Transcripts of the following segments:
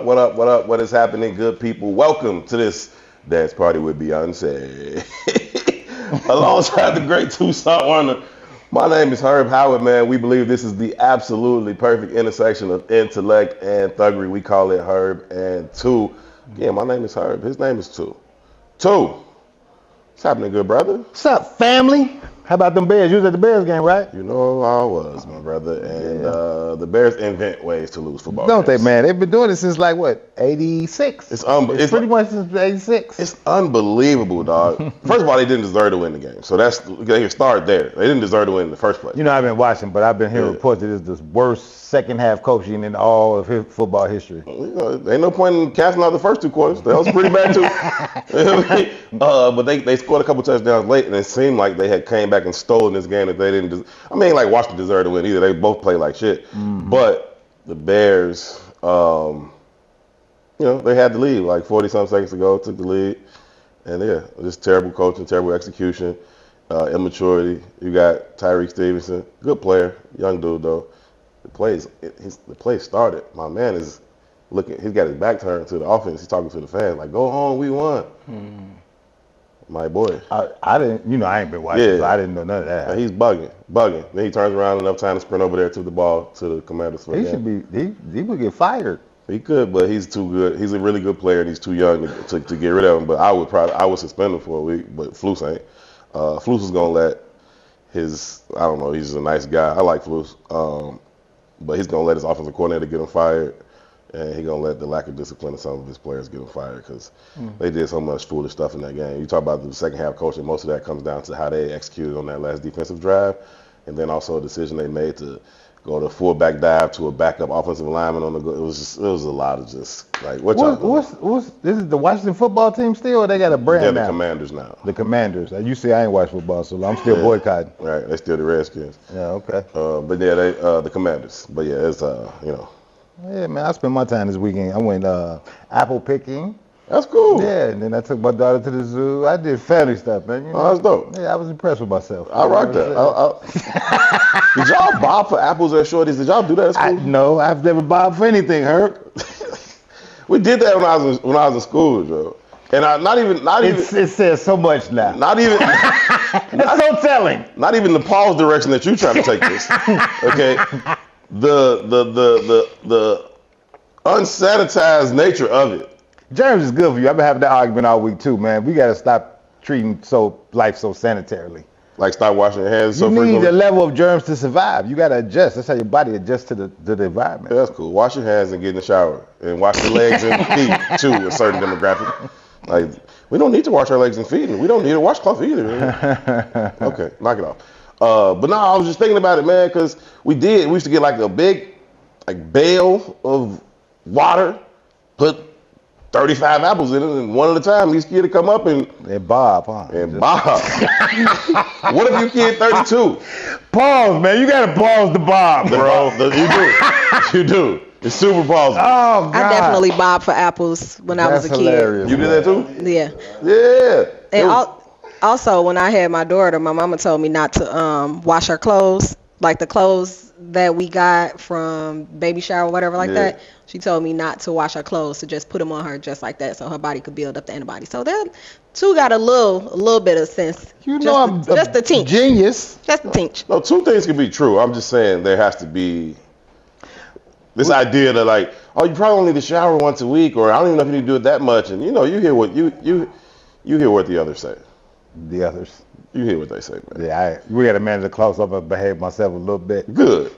up, what up, what up? What is happening, good people? Welcome to this Dance Party with Beyonce. Alongside the great Tucson Warner. My name is Herb Howard, man. We believe this is the absolutely perfect intersection of intellect and thuggery. We call it Herb and Two. Yeah, my name is Herb. His name is Two. Two. What's happening, good brother? What's up, family? How about them Bears? You was at the Bears game, right? You know I was, my brother. And the Bears invent ways to lose football Don't games. they, man? They've been doing it since, like, what, 86? It's pretty much since 86. It's unbelievable, dog. First of all, they didn't deserve to win the game. So they can start there. They didn't deserve to win in the first place. You know, I've been watching, but I've been hearing reports that it's the worst second-half coaching in all of football history. Ain't no point in canceling out the first two quarters. That was pretty bad, too. But they scored a couple touchdowns late, and it seemed like they had came back and stolen this game that they didn't. Like Washington deserved to win either. They both played like shit. Mm-hmm. But the Bears, they had the lead like 40-some seconds ago, took the lead. And, just terrible coaching, terrible execution, immaturity. You got Tyreek Stevenson, good player, young dude, though. The play started. My man is looking. He's got his back turned to the offense. He's talking to the fans like, "Go home, we won." My boy. I didn't. I ain't been watching, so I didn't know none of that. He's bugging. Then he turns around enough time to sprint over there to the ball to the Commanders. He would get fired. He could, but he's too good. He's a really good player, and he's too young to get rid of him. But I would suspend him for a week. But Flus ain't. Flus is gonna let his. I don't know. He's a nice guy. I like Flus. But he's going to let his offensive coordinator get him fired, and he's going to let the lack of discipline of some of his players get him fired because they did so much foolish stuff in that game. You talk about the second half coaching, most of that comes down to how they executed on that last defensive drive, and then also a decision they made to go to fullback dive to a backup offensive lineman on the go. It was a lot of just like what this is the Washington football team still, or they got a brand now? They're the Commanders now. The Commanders. You see, I ain't watched football, so I'm still boycotting. Right, they still the Redskins. Yeah, okay. But yeah, they the Commanders. But yeah, it's Yeah, man, I spent my time this weekend. I went apple picking. That's cool. Yeah, and then I took my daughter to the zoo. I did family stuff, man. Oh, that's dope. Yeah, I was impressed with myself. I rock that. Did y'all bob for apples at Shorty's? Did y'all do that at school? No, I've never bobbed for anything, Herb. We did that when I was in school, Joe. And it says so much now. Not even. That's so telling. Not even the pause direction that you trying to take this. Okay. The unsanitized nature of it. Germs is good for you. I've been having that argument all week too, man. We got to stop treating life so sanitarily. Like stop washing your hands. You need a level of germs to survive. You got to adjust. That's how your body adjusts to the environment. Yeah, that's cool. Wash your hands and get in the shower. And wash your legs and feet too, a certain demographic. Like, we don't need to wash our legs and feet. We don't need a washcloth either. Okay, knock it off. But no, I was just thinking about it, man, because we used to get like a big bale of water, put 35 apples in it, and one at a time, each kid would come up and bob, huh? And bob. What if you kid 32? Pause, man. You gotta pause the bob, bro. You do. It's super pause. Oh, God. I definitely bobbed for apples when I was a kid. Hilarious, you did that too? Yeah. Yeah. And also, when I had my daughter, my mama told me not to wash her clothes, like the clothes that we got from baby shower or whatever like that. She told me not to wash her clothes, to just put them on her just like that so her body could build up the antibodies. So that too got a little bit of sense. Just the teach. Genius. Just the teach. No, two things can be true. I'm just saying there has to be this idea that like, oh, you probably only need to shower once a week, or I don't even know if you need to do it that much. And you hear what you hear what the others say. The others. You hear what they say, man. Yeah, we got to manage the clothes up and behave myself a little bit. Good.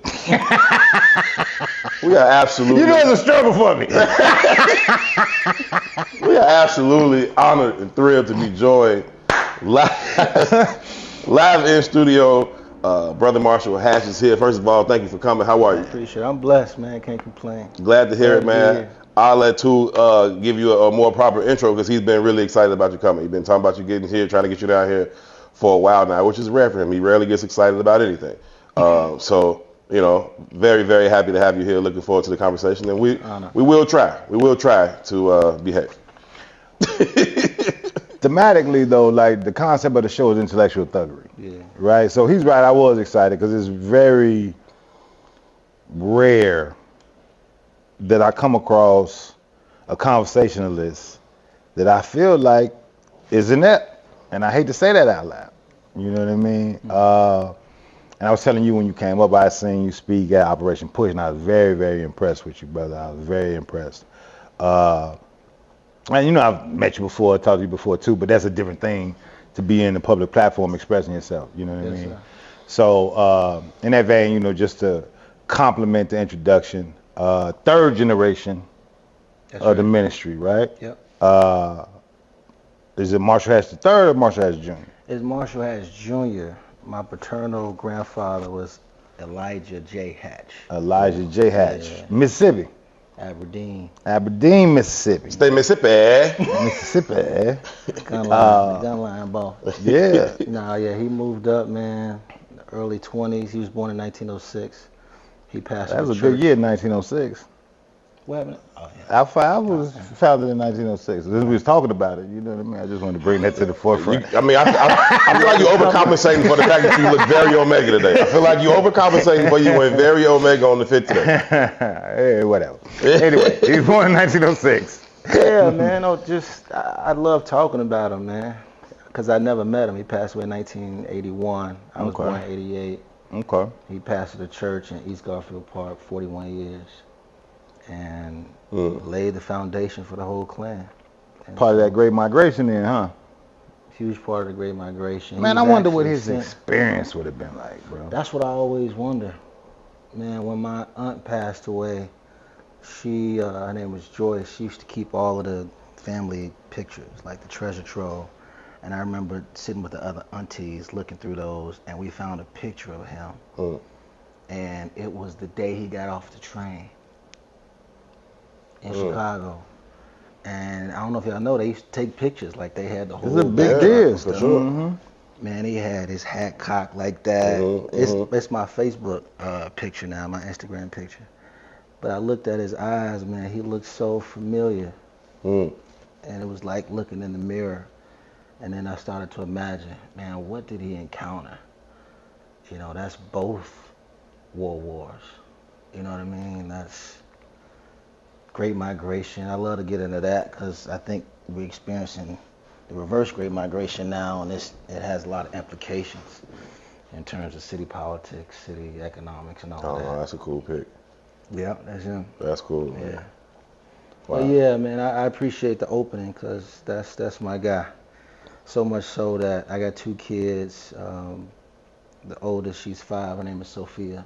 We are absolutely. You know it's a struggle for me. We are absolutely honored and thrilled to be joined live in studio. Brother Marshall Hash is here. First of all, thank you for coming. How are you? Appreciate it. I'm blessed, man. Can't complain. Glad to hear it, man. I'll let Tu give you a more proper intro because he's been really excited about you coming. He's been talking about you getting here, trying to get you down here for a while now, which is rare for him. He rarely gets excited about anything. So, very, very happy to have you here. Looking forward to the conversation. And we will try. We will try to behave. Thematically, though, like the concept of the show is intellectual thuggery. Yeah. Right? So he's right. I was excited because it's very rare that I come across a conversationalist that I feel like is inept. And I hate to say that out loud. You know what I mean? And I was telling you when you came up, I seen you speak at Operation Push, and I was very, very impressed with you, brother. I was very impressed. And you know, I've met you before, talked to you before too, but that's a different thing to be in the public platform expressing yourself. You know what I mean? Sir. So in that vein, you know, just to compliment the introduction, third generation That's of the right. ministry, right? Yep. Is it Marshall Hatch III or Marshall Hatch Jr.? It's Marshall Hatch Jr. My paternal grandfather was Elijah J. Hatch. Elijah J. Hatch, Yeah. Mississippi. Aberdeen. Aberdeen, Mississippi. Stay Mississippi. Mississippi. Gun line, gun line ball. Yeah. Nah, yeah, he moved up, man. In the early 20s. He was born in 1906. He passed. That was a good year, 1906. What happened? Oh, yeah. Alpha was founded in 1906. We was talking about it, you know what I mean? I just wanted to bring that to the forefront. I mean, I feel like you're overcompensating for the fact that you look very Omega today. I feel like you're overcompensating for you went very Omega on the fit today. Hey, whatever. Anyway, he was born in 1906. Yeah, man. I love talking about him, man. Because I never met him. He passed away in 1981. I was Okay. born in 88. Okay. He pastored a church in East Garfield Park 41 years. And laid the foundation for the whole clan. And Part of that Great Migration then, huh? huge part of the Great Migration. Man, He I was wonder what actually his sent- experience would have been like, bro. That's what I always wonder. Man, when my aunt passed away, she, her name was Joyce, she used to keep all of the family pictures, like the treasure trove. And I remember sitting with the other aunties looking through those, and we found a picture of him. And it was the day he got off the train in Chicago. And I don't know if y'all know, they used to take pictures, like they had the whole It's a big backdrop deal. and stuff. For sure. Man, he had his hat cocked like that. It's my Facebook picture now, my Instagram picture. But I looked at his eyes, man. He looked so familiar. And it was like looking in the mirror. And then I started to imagine, man, what did he encounter? You know, that's both world wars. You know what I mean? That's Great Migration. I love to get into that because I think we're experiencing the reverse Great Migration now, and it has a lot of implications in terms of city politics, city economics, and all Oh, that. that's a cool pick. Yeah, that's him. That's cool, man. Yeah. Wow. But yeah, man, I appreciate the opening because that's my guy. So much so that I got 2 kids. The oldest, she's 5. Her name is Sophia,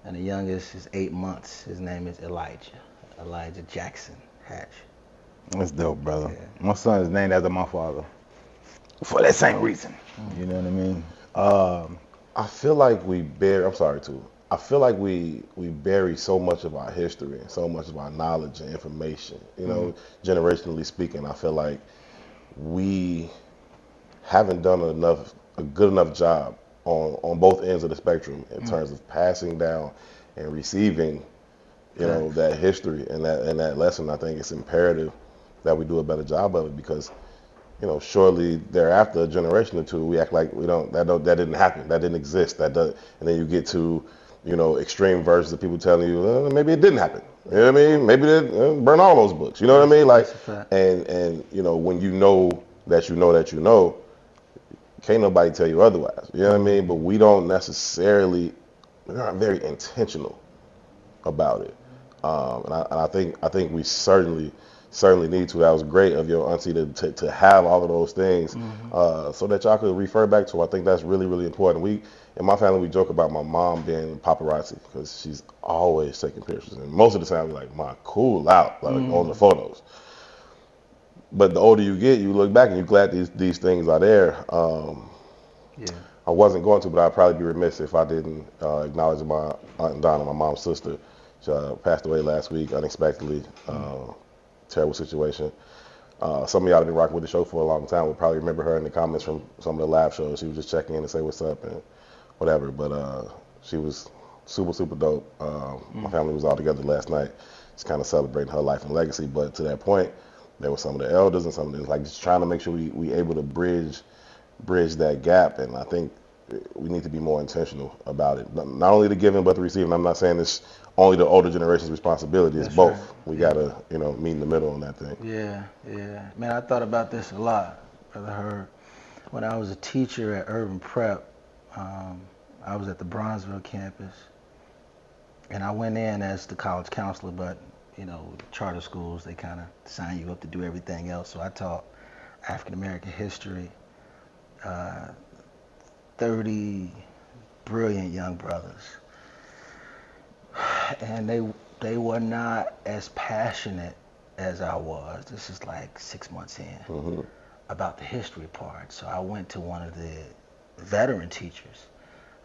and the youngest is 8 months. His name is Elijah Jackson Hatch. That's dope, brother. Yeah. My son is named after my father. For that same reason. You know what I mean? I feel like we bury. I'm sorry too. I feel like we bury so much of our history and so much of our knowledge and information. You know, generationally speaking, I feel like we haven't done a good enough job on both ends of the spectrum in terms of passing down and receiving, you know, that history and that lesson. I think it's imperative that we do a better job of it because, you know, shortly thereafter, a generation or two, we act like that didn't happen, that didn't exist, and then you get to, you know, extreme versions of people telling you maybe it didn't happen. You know what I mean? Maybe they burn all those books. You know what I mean? Like, That's a fact. and you know, when you know that you know that you know, can't nobody tell you otherwise. You know what I mean? But we don't necessarily, we're not very intentional about it. And I think we certainly need to. That was great of your auntie to have all of those things so that y'all could refer back to. I think that's really, really important. In my family, we joke about my mom being paparazzi because she's always taking pictures. And most of the time, we're like, "Mom, cool out," like on the photos. But the older you get, you look back and you're glad these things are there. Yeah. I wasn't going to, but I'd probably be remiss if I didn't acknowledge my Aunt Donna, my mom's sister. She passed away last week unexpectedly. Terrible situation. Some of y'all have been rocking with the show for a long time will probably remember her in the comments from some of the live shows. She was just checking in to say what's up and whatever. But she was super, super dope. My family was all together last night, just kind of celebrating her life and legacy. But to that point, there were some of the elders and some of them like just trying to make sure we able to bridge that gap. And I think we need to be more intentional about it. Not only the giving, but the receiving. I'm not saying it's only the older generation's responsibility. It's both. Right. We gotta, meet in the middle on that thing. Yeah. Man, I thought about this a lot, Brother Herb. When I was a teacher at Urban Prep, I was at the Bronzeville campus, and I went in as the college counselor, but charter schools, they kind of sign you up to do everything else. So I taught African American history, 30 brilliant young brothers, and they were not as passionate as I was. This is like 6 months in, about the history part. So I went to one of the veteran teachers.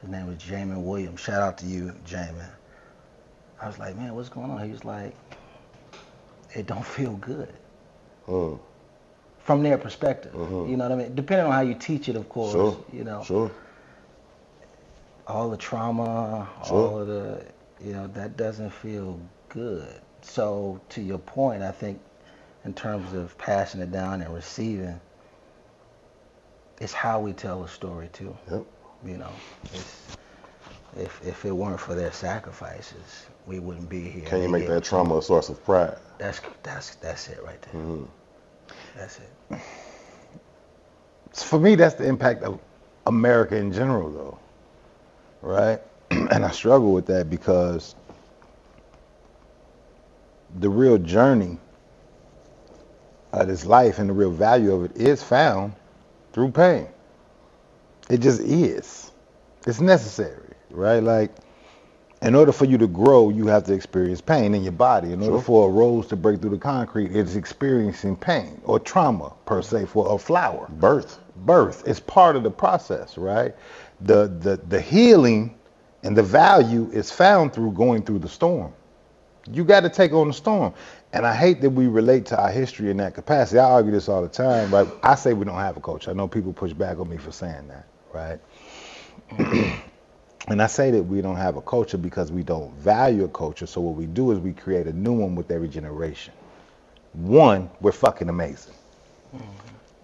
His name was Jamin Williams. Shout out to you, Jamin. I was like, man, what's going on? He was like, it don't feel good. From their perspective. You know what I mean? Depending on how you teach it, of course. Sure. All the trauma, all of the, that doesn't feel good. So to your point, I think in terms of passing it down and receiving, it's how we tell a story too. Yep. If it weren't for their sacrifices, we wouldn't be here. Can you make that trauma a source of pride? That's it right there. That's it. For me, that's the impact of America in general, though, right? And I struggle with that because the real journey of this life and the real value of it is found through pain. It just is. It's necessary, right? Like, in order for you to grow, you have to experience pain in your body. In order for a rose to break through the concrete, it's experiencing pain or trauma, per se, for a flower. Birth. It's part of the process, right? The healing and the value is found through going through the storm. You got to take on the storm. And I hate that we relate to our history in that capacity. I argue this all the time, right? I say we don't have a culture. I know people push back on me for saying that, right? And I say that we don't have a culture because we don't value a culture. So what we do is we create a new one with every generation. One, we're fucking amazing.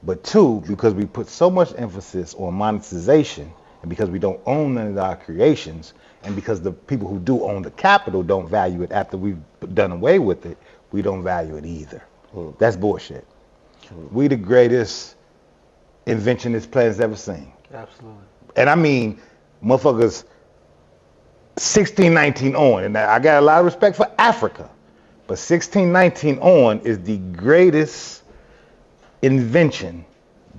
But two, because we put so much emphasis on monetization, and because we don't own none of our creations, and because the people who do own the capital don't value it after we've done away with it, we don't value it either. That's bullshit. We the greatest invention this planet's ever seen. Absolutely. And I mean, motherfuckers 1619 on, and I got a lot of respect for Africa, but 1619 on is the greatest invention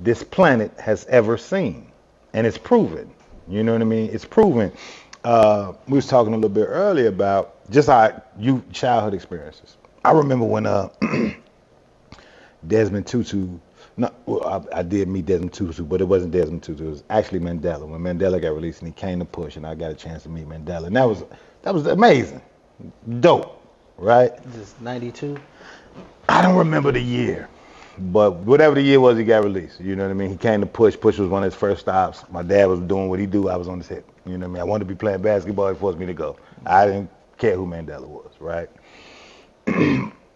this planet has ever seen. And it's proven. You know what I mean? It's proven. We was talking a little bit earlier about just our childhood experiences. I remember when Desmond Tutu, I did meet Desmond Tutu, but it wasn't Desmond Tutu. It was actually Mandela. When Mandela got released and he came to Push, and I got a chance to meet Mandela, and that was amazing, dope, right? This 92. I don't remember the year, but whatever the year was, he got released. You know what I mean? He came to Push. Push was one of his first stops. My dad was doing what he do. I was on his hip. You know what I mean? I wanted to be playing basketball. He forced me to go. I didn't care who Mandela was, right?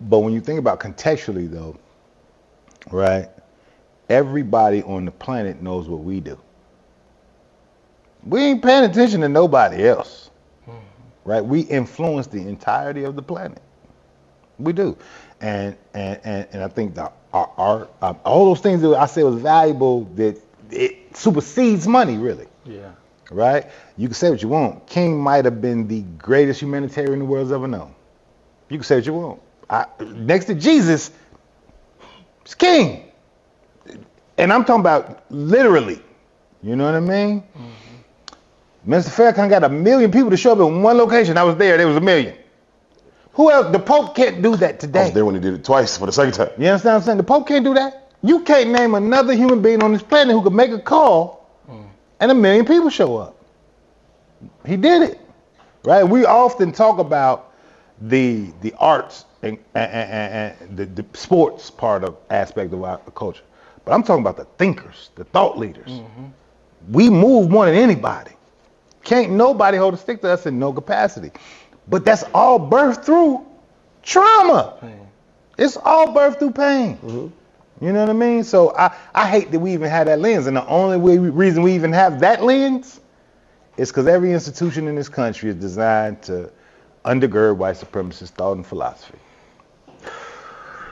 But when you think about contextually, though, right? Everybody on the planet knows what we do. We ain't paying attention to nobody else, right? We influence the entirety of the planet. We do, and I think that our art, all those things that I said was valuable, that it supersedes money, really. Yeah. Right? You can say what you want. King might have been the greatest humanitarian the world's ever known. You can say what you want. Next to Jesus, it's King. And I'm talking about literally. You know what I mean? Minister Farrakhan got 1 million people to show up in one location. I was there. There was 1 million. Who else? The Pope can't do that today. I was there when he did it twice for the second time. You understand what I'm saying? The Pope can't do that. You can't name another human being on this planet who could make a call and 1 million people show up. He did it. Right? We often talk about the arts and the sports part of aspect of our culture. But I'm talking about the thinkers, the thought leaders. We move more than anybody. Can't nobody hold a stick to us in no capacity. But that's all birthed through trauma. Pain. It's all birthed through pain. You know what I mean? So I hate that we even have that lens. And the only reason we even have that lens is because every institution in this country is designed to undergird white supremacist thought and philosophy.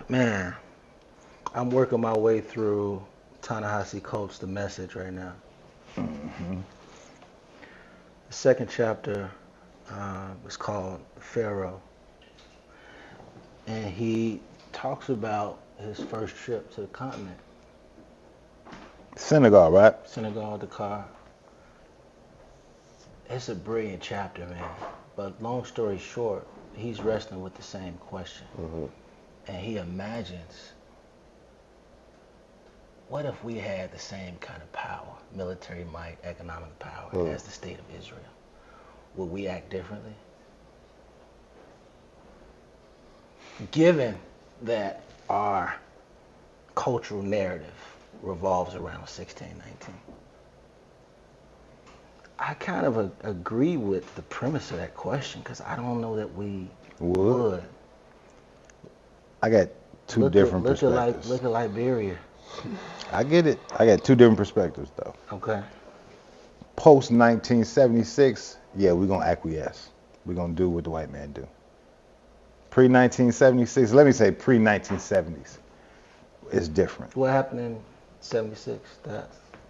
Man, I'm working my way through Ta-Nehisi Coates' The Message right now. Mm-hmm. The second chapter is called Pharaoh. And he talks about his first trip to the continent. Senegal, right? Senegal, Dakar. It's a brilliant chapter, man. But long story short, he's wrestling with the same question. Mm-hmm. And he imagines, what if we had the same kind of power, military might, economic power, as the state of Israel? Would we act differently? Given that our cultural narrative revolves around 1619. I kind of agree with the premise of that question because I don't know that we would. I got two different perspectives. Look at Liberia. I get it. I got two different perspectives, though. Okay. Post 1976, yeah, we're going to acquiesce. We're going to do what the white man do. Pre-1976, let me say pre-1970s, it's different. What happened in 76?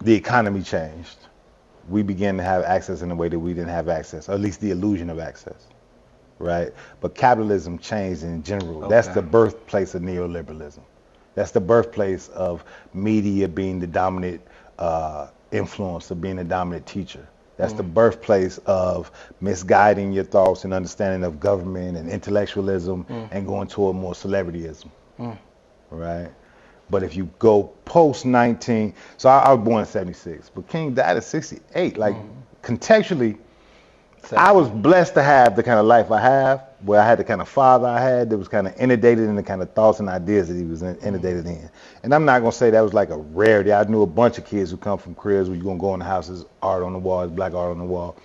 The economy changed. We began to have access in a way that we didn't have access, or at least the illusion of access, right? But capitalism changed in general. Okay. That's the birthplace of neoliberalism. That's the birthplace of media being the dominant influence, of being the dominant teacher. That's the birthplace of misguiding your thoughts and understanding of government and intellectualism and going toward more celebrityism, right? But if you go post-19, so I was born in 76, but King died at 68. Like, contextually, I was blessed to have the kind of life I have, where I had the kind of father I had that was kind of inundated in the kind of thoughts and ideas that he was inundated in. And I'm not going to say that was like a rarity. I knew a bunch of kids who come from cribs where you're going to go in the houses, art on the walls, black art on the wall.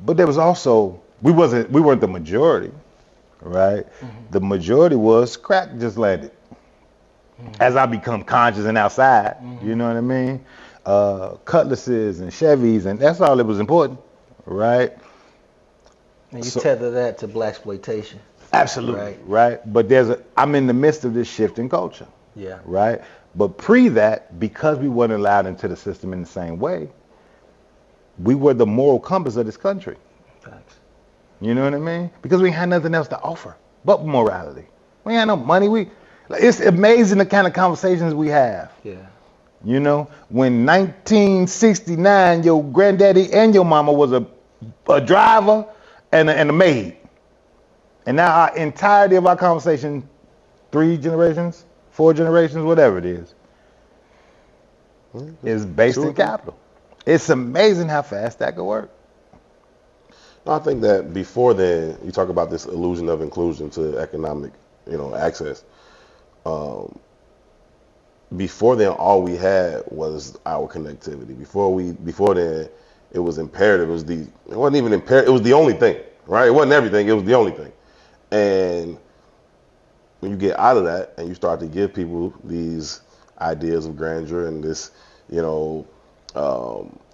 But there was also, we weren't the majority, right? The majority was crack just landed. As I become conscious and outside, you know what I mean? Cutlasses and Chevys, and that's all that was important, right? And you tether that to blaxploitation. Absolutely, right? But I'm in the midst of this shift in culture. Yeah. Right? But pre that, because we weren't allowed into the system in the same way, we were the moral compass of this country. Thanks. You know what I mean? Because we had nothing else to offer but morality. We had no money. It's amazing the kind of conversations we have. Yeah. You know, when 1969, your granddaddy and your mama was a driver and a maid. And now our entirety of our conversation, 3 generations, 4 generations, whatever it is based in capital. It's amazing how fast that could work. I think that before then, you talk about this illusion of inclusion to economic, access. Before then, all we had was our connectivity. Before then, it was imperative. It wasn't even imperative. It was the only thing, right? It wasn't everything. It was the only thing. And when you get out of that and you start to give people these ideas of grandeur and this,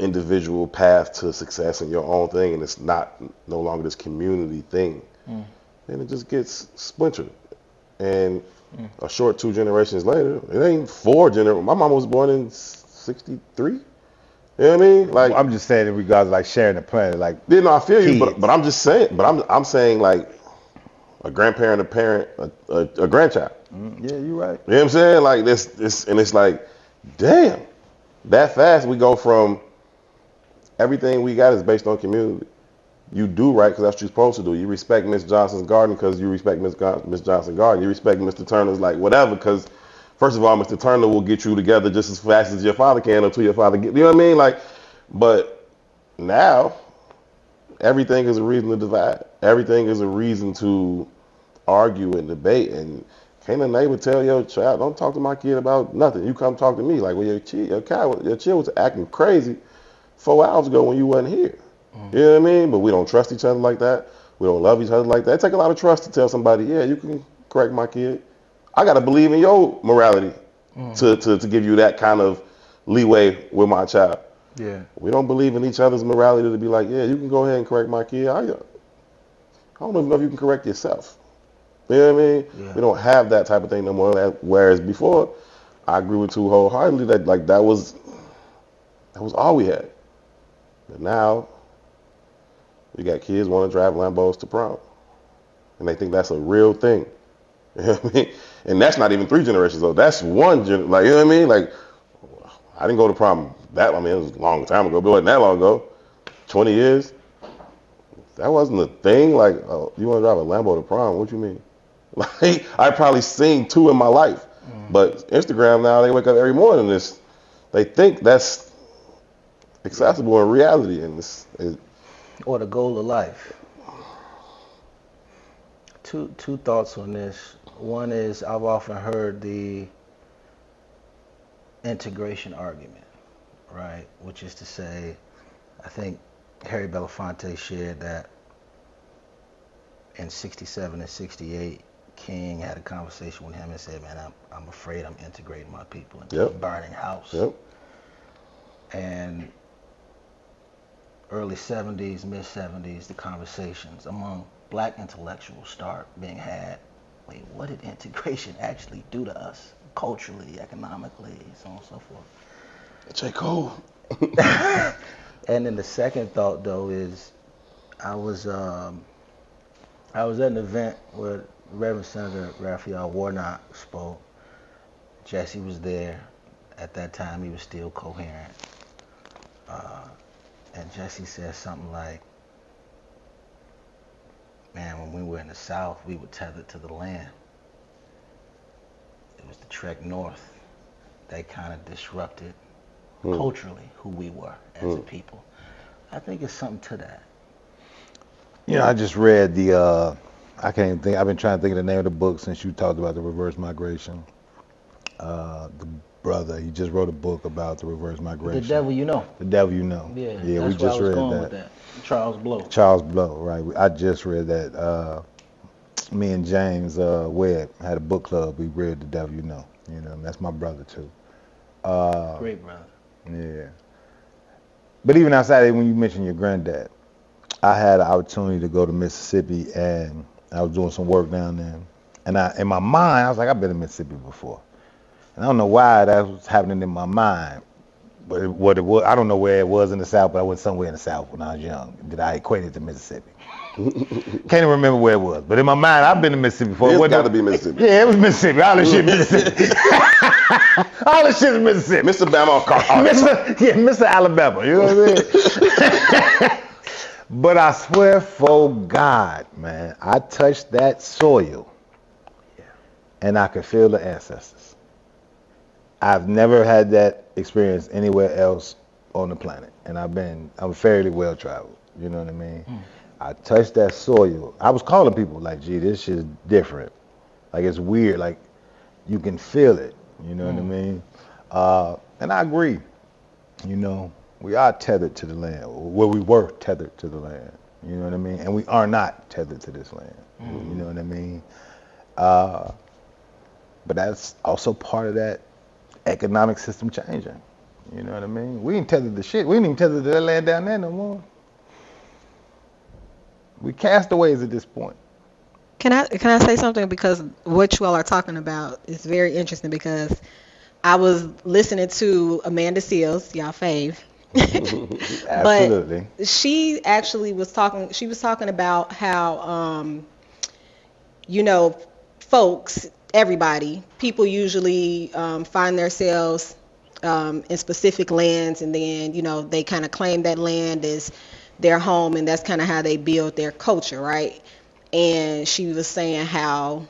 individual path to success and your own thing, and it's no longer this community thing, then it just gets splintered. And a short 2 generations later, it ain't 4 generations. My mama was born in 63. You know what I mean? Like, I'm just saying in regards to like sharing the planet, like. Yeah, no, I feel kids. You, but I'm just saying. But I'm saying like a grandparent, a parent, a grandchild. Yeah, you're right. You know what I'm saying? Like this, and it's like, damn, that fast we go from everything we got is based on community. You do right because that's what you're supposed to do. You respect Miss Johnson's garden because you respect Miss Johnson's garden. You respect Mr. Turner's like whatever because, first of all, Mr. Turner will get you together just as fast as your father can until your father get. You know what I mean? Like, but now everything is a reason to divide. Everything is a reason to argue and debate. And can't a neighbor tell your child, don't talk to my kid about nothing. You come talk to me. Like, well, your child was acting crazy 4 hours ago when you wasn't here. You know what I mean? But we don't trust each other like that. We don't love each other like that. It takes a lot of trust to tell somebody, yeah, you can correct my kid. I got to believe in your morality to give you that kind of leeway with my child. Yeah. We don't believe in each other's morality to be like, yeah, you can go ahead and correct my kid. I don't even know if you can correct yourself. You know what I mean? Yeah. We don't have that type of thing no more. Whereas before, I agree with you wholeheartedly that like that was all we had. But now, you got kids want to drive Lambos to prom, and they think that's a real thing. You know what I mean? And that's not even 3 generations old. That's one like, you know what I mean? Like, I didn't go to prom it was a long time ago, but it wasn't that long ago. 20 years. That wasn't a thing. Like, oh, you want to drive a Lambo to prom? What you mean? Like, I probably seen 2 in my life. But Instagram now, they wake up every morning and they think that's accessible in reality. And Or the goal of life. Two thoughts on this. One is I've often heard the integration argument, right? Which is to say, I think Harry Belafonte shared that in 67 and 68, King had a conversation with him and said, man, I'm afraid I'm integrating my people into a burning house. Yep. And early 70s, mid 70s, the conversations among black intellectuals start being had. Wait, what did integration actually do to us culturally, economically, so on and so forth? J. Cole. And then the second thought, though, is I was at an event where Reverend Senator Raphael Warnock spoke. Jesse was there. At that time, he was still coherent. And Jesse said something like, man, when we were in the South, we were tethered to the land. It was the trek north that kind of disrupted culturally who we were as a people. I think it's something to that. You know, I just read I can't even think, I've been trying to think of the name of the book since you talked about the reverse migration. The brother, he just wrote a book about the reverse migration. The Devil You Know. The Devil You Know. Yeah, we that's just where I was read going that. with that. Charles Blow. Charles Blow, right. I just read that. Me and James Webb had a book club. We read The Devil You Know. You know, and that's my brother too. Great brother. Yeah. But even outside of when you mentioned your granddad, I had an opportunity to go to Mississippi, and I was doing some work down there. And in my mind, I was like, I've been to Mississippi before. And I don't know why that was happening in my mind. But what it was, I don't know where it was in the South, but I went somewhere in the South when I was young that I equated to Mississippi. Can't even remember where it was. But in my mind, I've been to Mississippi before. It's got to be Mississippi. Yeah, it was Mississippi. All this shit Mississippi. All this shit is Mississippi. Mr. Bama, Mr. Alabama. You know what I mean? But I swear for God, man, I touched that soil and I could feel the ancestors. I've never had that experience anywhere else on the planet. And I'm fairly well traveled. You know what I mean? I touched that soil. I was calling people like, gee, this shit is different. Like, it's weird. Like, you can feel it. You know what I mean? And I agree. You know, we are tethered to the land. Well, we were tethered to the land. You know what I mean? And we are not tethered to this land. You know what I mean? But that's also part of that economic system changing. You know what I mean? We ain't tethered to shit. We ain't even tethered to that land down there no more. We castaways at this point. Can I say something? Because what you all are talking about is very interesting, because I was listening to Amanda Seales, y'all fave. Absolutely. But she actually was talking about how, you know, folks, everybody, people usually find themselves in specific lands, and then, you know, they kind of claim that land as their home, and that's kind of how they build their culture, right? And she was saying how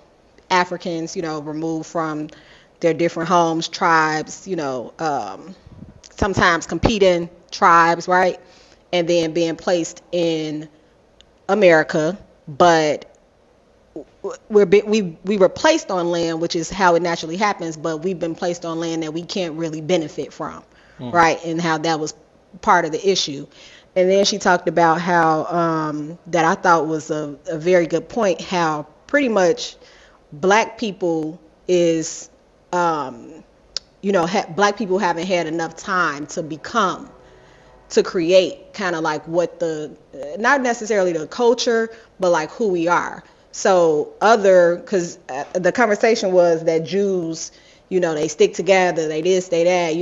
Africans, you know, removed from their different homes, tribes, you know, sometimes competing tribes, right? And then being placed in America, but we were placed on land, which is how it naturally happens, but we've been placed on land that we can't really benefit from, right? And how that was part of the issue. And then she talked about how, that I thought was a very good point, how pretty much black people is black people haven't had enough time to create kind of like what not necessarily the culture, but like who we are. So because the conversation was that Jews, they stick together, they this, they that,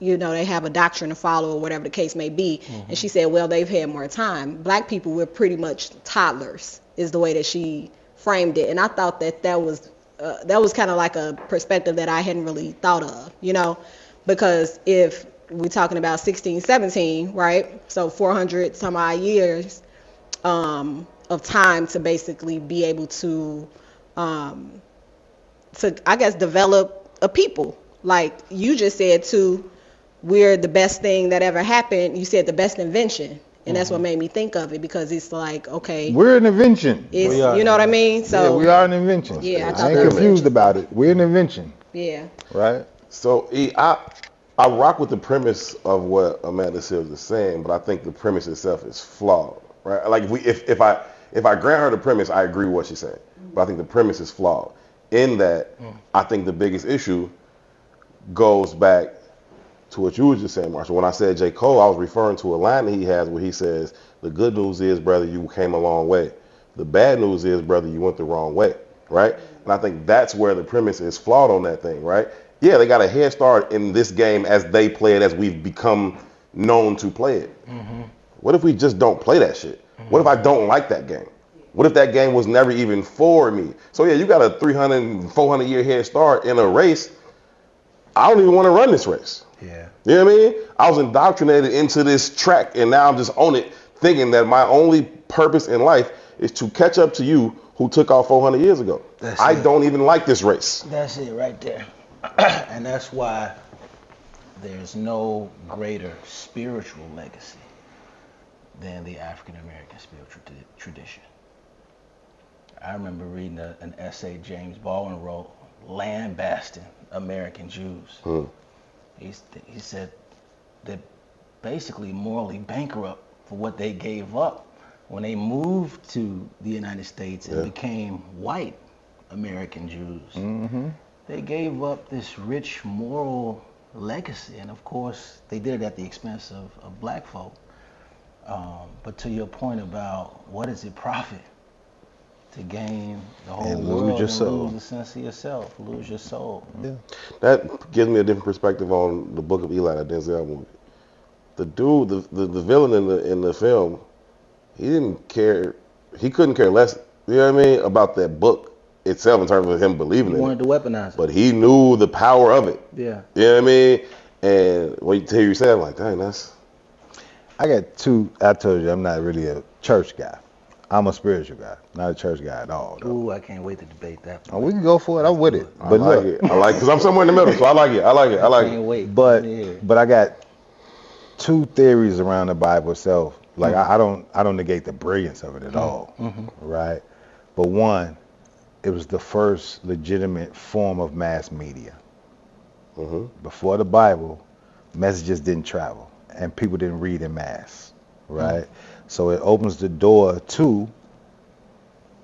they have a doctrine to follow or whatever the case may be. Mm-hmm. And she said, well, they've had more time. Black people, we're pretty much toddlers, is the way that she framed it. And I thought that was kind of like a perspective that I hadn't really thought of, because if we're talking about 16, 17, right? So 400 some odd years of time to basically be able to I guess, develop a people. Like you just said too, we're the best thing that ever happened. You said the best invention. And that's what made me think of it, because it's like, okay. We're an invention. You know what I mean? So yeah, we are an invention. Yeah, I ain't confused about it. We're an invention. Yeah. Right? So I rock with the premise of what Amanda Seals is saying, but I think the premise itself is flawed. Right? Like if I grant her the premise, I agree with what she's saying. But I think the premise is flawed. In that, I think the biggest issue goes back to what you were just saying, Marshall. When I said J. Cole, I was referring to a line that he has where he says, the good news is, brother, you came a long way. The bad news is, brother, you went the wrong way, right? And I think that's where the premise is flawed on that thing, right? Yeah, they got a head start in this game as they play it, as we've become known to play it. Mm-hmm. What if we just don't play that shit? Mm-hmm. What if I don't like that game? What if that game was never even for me? So yeah, you got a 300, 400 year head start in a race. I don't even want to run this race. Yeah. You know what I mean? I was indoctrinated into this track, and now I'm just on it, thinking that my only purpose in life is to catch up to you who took off 400 years ago. I don't even like this race. That's it right there. And that's why there's no greater spiritual legacy than the African American spiritual tradition. I remember reading an essay James Baldwin wrote, lambasting American Jews. He said they're basically morally bankrupt for what they gave up when they moved to the United States and became white American Jews. Mm-hmm. They gave up this rich moral legacy, and of course they did it at the expense of black folk. But to your point about what does it profit to gain the whole and world lose your and soul. lose the sense of yourself, lose your soul. Yeah. That gives me a different perspective on the Book of Eli, that Denzel movie. The dude, the villain in the film, he didn't care. He couldn't care less. You know what I mean, about that book itself in terms of him believing in it. He wanted to weaponize it. But he knew the power of it. Yeah. You know what I mean? And when you hear you say, I'm like, dang, that's. I told you I'm not really a church guy. I'm a spiritual guy, not a church guy at all. Though. Ooh, I can't wait to debate that. Oh, we can go for it. I'm with it. But I like it. I like it because I'm somewhere in the middle, so I like it. I can't wait. But I got two theories around the Bible itself. Like I don't negate the brilliance of it at all, right? But one, it was the first legitimate form of mass media. Before the Bible, messages didn't travel and people didn't read in mass, right? So it opens the door to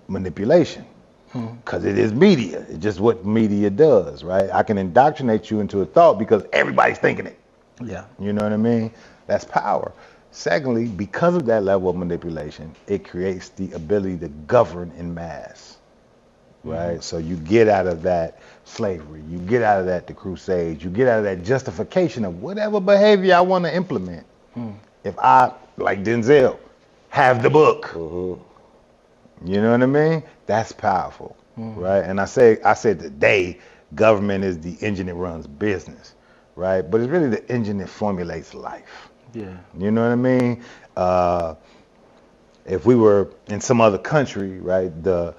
manipulation because it is media. It's just what media does, right? I can indoctrinate you into a thought because everybody's thinking it. Yeah. You know what I mean? That's power. Secondly, because of that level of manipulation, it creates the ability to govern in mass, right? So you get out of that slavery, you get out of that the crusades, you get out of that justification of whatever behavior I want to implement. If I, like Denzel, have the book, you know what I mean? That's powerful, right? And I said today, government is the engine that runs business, right? But it's really the engine that formulates life. Yeah. You know what I mean? If we were in some other country, right, the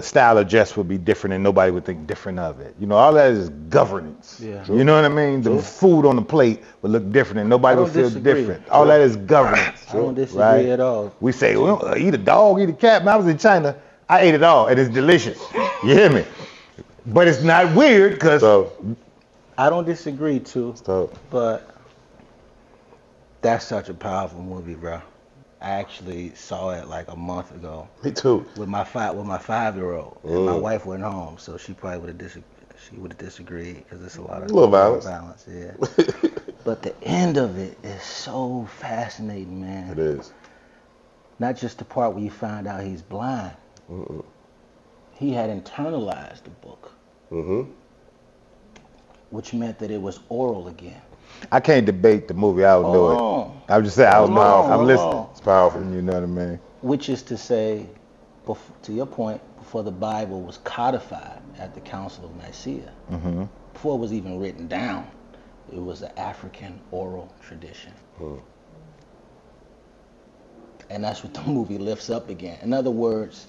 style of dress would be different and nobody would think different of it. You know, all that is governance. Yeah. You know what I mean? The food on the plate would look different and nobody would feel different. All that is governance. I don't disagree right? at all. We say, well, eat a dog, eat a cat. When I was in China, I ate it all and it's delicious. You hear me? But it's not weird because... I don't disagree too, but that's such a powerful movie, bro. I actually saw it like a month ago. Me too. With my 5-year-old, and my wife went home, so she probably would have She would have disagreed because there's a lot of little violence. Yeah. But the end of it is so fascinating, man. It is. Not just the part where you find out he's blind. Mm-mm. He had internalized the book, which meant that it was oral again. I can't debate the movie. I don't know it. I was just saying, I'm listening. It's powerful. You know what I mean? Which is to say, to your point, before the Bible was codified at the Council of Nicaea, before it was even written down, it was an African oral tradition. And that's what the movie lifts up again. In other words,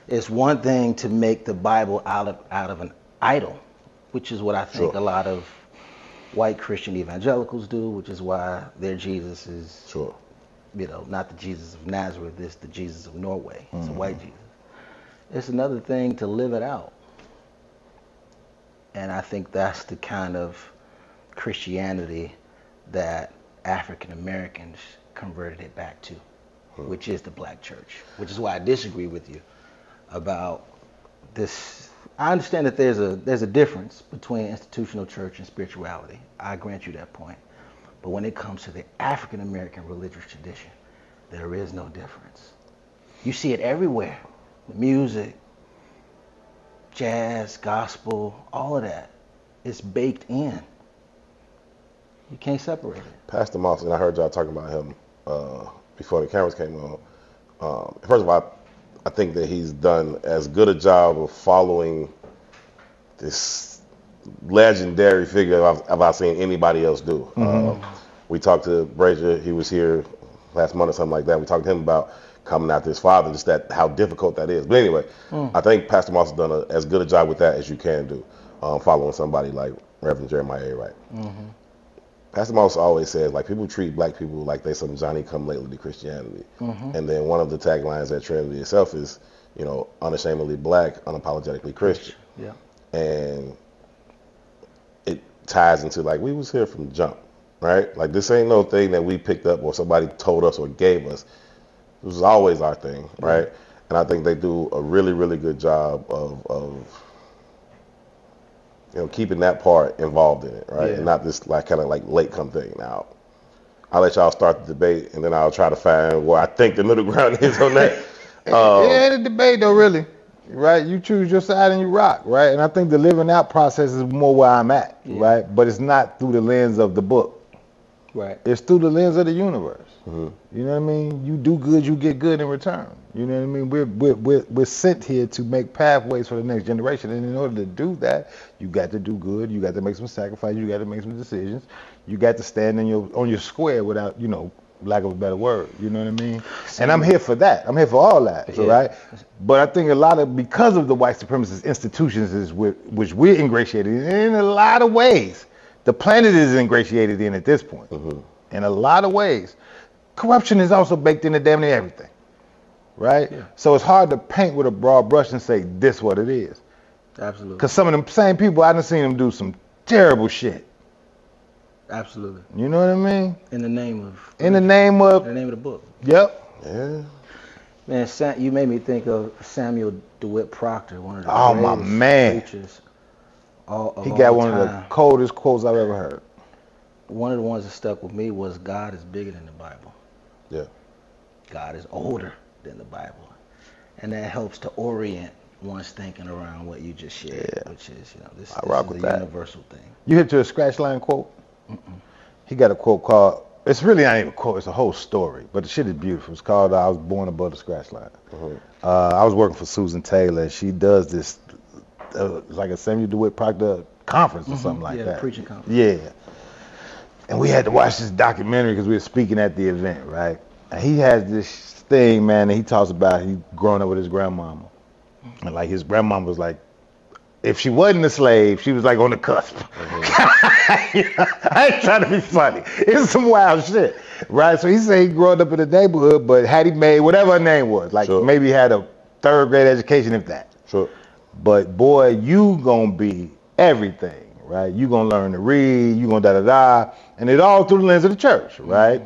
it's one thing to make the Bible out of an idol, which is what I think a lot of white Christian evangelicals do, which is why their Jesus is, not the Jesus of Nazareth, it's the Jesus of Norway. It's a white Jesus. It's another thing to live it out. And I think that's the kind of Christianity that African Americans converted it back to, which is the black church, which is why I disagree with you about this. I understand that there's a difference between institutional church and spirituality. I grant you that point. But when it comes to the African American religious tradition, there is no difference. You see it everywhere. The music, jazz, gospel, all of that. It's baked in. You can't separate it. Pastor Moss, and I heard y'all talking about him before the cameras came on. First of all, I think that he's done as good a job of following this legendary figure I've seen anybody else do. We talked to Brazier. He was here last month or something like that. We talked to him about coming after his father, just how difficult that is. But anyway, I think Pastor Moss has done as good a job with that as you can do, following somebody like Reverend Jeremiah A. Wright. Pastor Moss always says, like, people treat black people like they some Johnny-come-lately to Christianity. And then one of the taglines at Trinity itself is, unashamedly black, unapologetically Christian. Yeah. And it ties into, like, we was here from jump, right? Like, this ain't no thing that we picked up or somebody told us or gave us. It was always our thing, right? And I think they do a really, really good job of keeping that part involved in it, right? And not this kind of late come thing. Now, I'll let y'all start the debate, and then I'll try to find where I think the middle ground is on that. It ain't a debate though, really, right? You choose your side and you rock, right? And I think the living out process is more where I'm at, right? But it's not through the lens of the book. Right. It's through the lens of the universe. You know what I mean? You do good, you get good in return. You know what I mean? We're sent here to make pathways for the next generation, and in order to do that, you got to do good. You got to make some sacrifices. You got to make some decisions. You got to stand on your square without, lack of a better word. You know what I mean? And I'm here for that. I'm here for all that, right? But I think because of the white supremacist institutions which we're ingratiated in a lot of ways. The planet is ingratiated in at this point. In a lot of ways. Corruption is also baked into damn near everything. Right? Yeah. So it's hard to paint with a broad brush and say this what it is. Absolutely. Because some of them same people, I done seen them do some terrible shit. Absolutely. You know what I mean? In the name of the book. Yep. Yeah. Man, you made me think of Samuel DeWitt Proctor, one of the greatest preachers. He got one of the coldest quotes I've ever heard. One of the ones that stuck with me was, God is bigger than the Bible. Yeah. God is older than the Bible. And that helps to orient one's thinking around what you just shared, which is, this is a universal thing. You hit to a scratch line quote? He got a quote called, it's really not even a quote, it's a whole story, but the shit is beautiful. It's called, I was born above the scratch line. I was working for Susan Taylor, and she does this, like a Samuel DeWitt Proctor conference or something like that. Yeah, preaching conference. Yeah. And we had to watch this documentary because we were speaking at the event, right? And he has this thing, man, that he talks about he growing up with his grandmama. And like his grandmama was like, if she wasn't a slave, she was like on the cusp. I ain't trying to be funny. It's some wild shit, right? So he said he grew up in the neighborhood, but had he made whatever her name was, like maybe had a 3rd grade education, if that. But boy, you gonna be everything, right? You gonna learn to read, you gonna da-da-da, and it all through the lens of the church, right?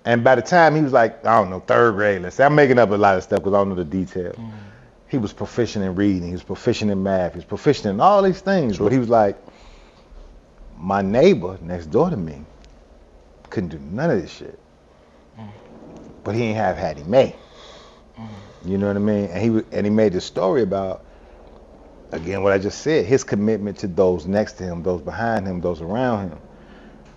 And by the time he was like, I don't know, 3rd grade, let's say, I'm making up a lot of stuff because I don't know the details. he was proficient in reading, he was proficient in math, he was proficient in all these things. Sure. But he was like, my neighbor next door to me couldn't do none of this shit. But he ain't have Hattie Mae. You know what I mean? And he made this story about, again, what I just said, his commitment to those next to him, those behind him, those around him.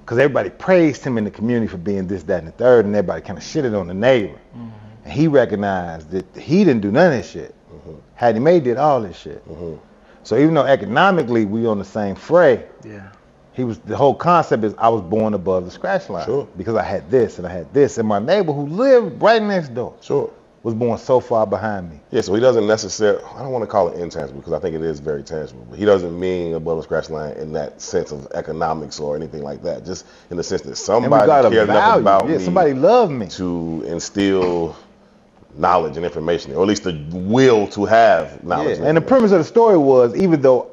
Because everybody praised him in the community for being this, that, and the third, and everybody kind of shitted on the neighbor. And he recognized that he didn't do none of this shit. Hattie Mae did all this shit. So even though economically we on the same fray, the whole concept is I was born above the scratch line. Sure. Because I had this and I had this. And my neighbor who lived right next door was born so far behind me. Yeah, so he doesn't necessarily, I don't want to call it intangible because I think it is very tangible, but he doesn't mean above the scratch line in that sense of economics or anything like that. Just in the sense that somebody cared enough about me. Somebody loved me. To instill knowledge and information, or at least the will to have knowledge. And the premise of the story was, even though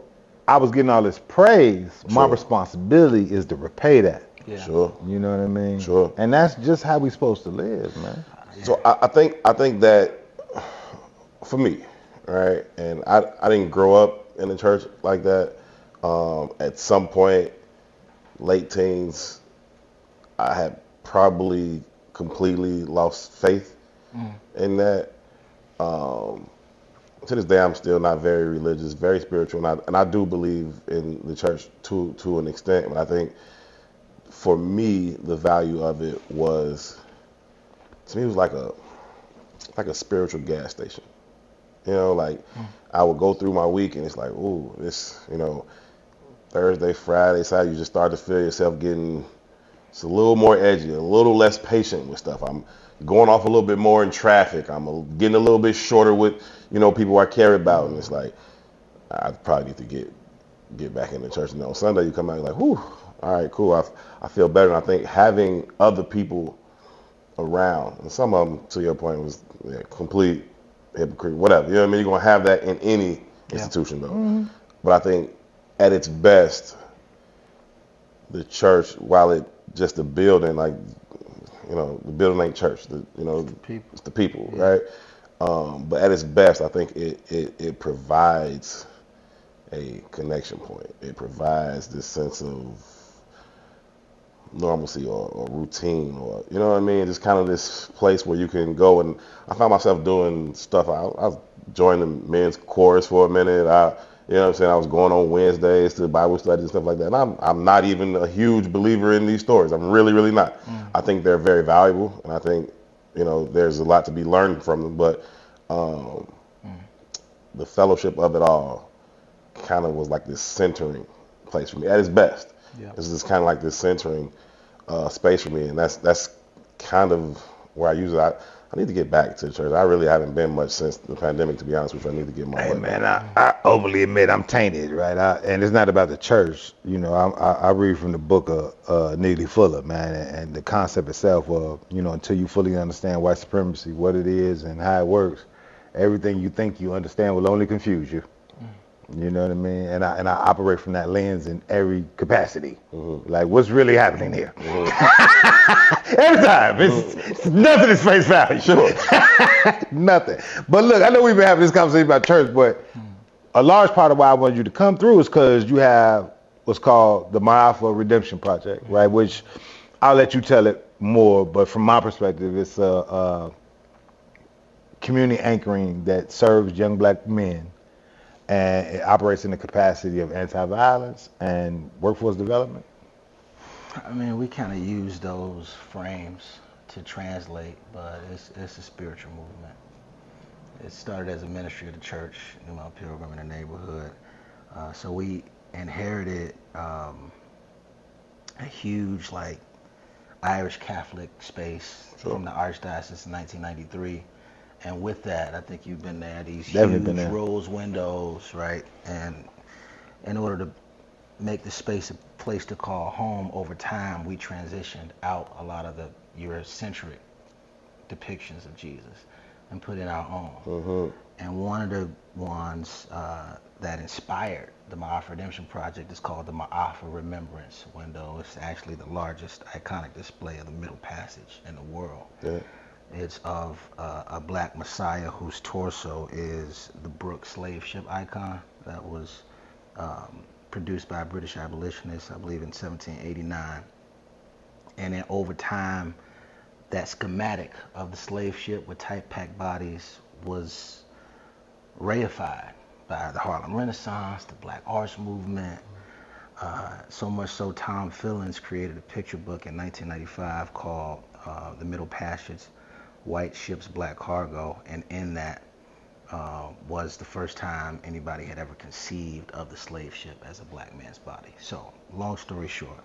I was getting all this praise, my responsibility is to repay that. Sure. You know what I mean? Sure. And that's just how we supposed to live, man. So I think that for me, right, and I didn't grow up in the church like that. At some point, late teens, I had probably completely lost faith in that. To this day, I'm still not very religious, very spiritual, and I do believe in the church to an extent. But I think for me, the value of it was, to me, it was like a spiritual gas station. You know, like I would go through my week and it's like, ooh, this, you know, Thursday, Friday, Saturday, you just start to feel yourself getting just a little more edgy, a little less patient with stuff. I'm going off a little bit more in traffic. I'm getting a little bit shorter with, you know, people I care about. And it's like, I probably need to get back in the church. And on Sunday, you come out and you're like, whew, all right, cool. I feel better. And I think having other people around, and some of them, to your point, was complete hypocrite, whatever. You know what I mean? You're going to have that in any institution, though. But I think at its best, the church, while it just a building, like, you know, the building ain't church. It's the people, right? But at its best, I think it provides a connection point. It provides this sense of normalcy or routine, or, you know what I mean? Just kind of this place where you can go. And I found myself doing stuff. I joined the men's chorus for a minute. You know what I'm saying? I was going on Wednesdays to Bible studies and stuff like that. And I'm not even a huge believer in these stories. I'm really, really not. I think they're very valuable, and I think, you know, there's a lot to be learned from them. But the fellowship of it all kind of was like this centering place for me at its best. It's just kind of like this centering space for me, and that's kind of where I use it. I need to get back to the church. I really haven't been much since the pandemic, to be honest with you. I need to get my way back. I openly admit I'm tainted, right? And it's not about the church. You know, I read from the book of Neely Fuller, man, and the concept itself of, you know, until you fully understand white supremacy, what it is and how it works, everything you think you understand will only confuse you. You know what I mean? And I operate from that lens in every capacity. Like, what's really happening here? Every time. It's nothing is face value. Sure. Nothing. But look, I know we've been having this conversation about church, but a large part of why I wanted you to come through is because you have what's called the Ma'afa Redemption Project, right? Which I'll let you tell it more, but from my perspective, it's a community anchoring that serves young black men. And it operates in the capacity of anti-violence and workforce development. I mean, we kind of use those frames to translate, but it's a spiritual movement. It started as a ministry of the church, you know, Pilgrim in the neighborhood. So we inherited a huge, like, Irish Catholic space from the Archdiocese in 1993. And with that, I think you've been there, these huge rose windows, right? And in order to make the space a place to call home, over time, we transitioned out a lot of the Eurocentric depictions of Jesus and put in our own. And one of the ones that inspired the Ma'afa Redemption Project is called the Ma'afa Remembrance Window. It's actually the largest iconic display of the Middle Passage in the world. It's of a black messiah whose torso is the Brooke slave ship icon that was produced by a British abolitionist, I believe, in 1789. And then over time, that schematic of the slave ship with tight packed bodies was reified by the Harlem Renaissance, the Black Arts Movement. So much so, Tom Fillins created a picture book in 1995 called The Middle Passage, White Ships, Black Cargo, and in that was the first time anybody had ever conceived of the slave ship as a black man's body. So, long story short,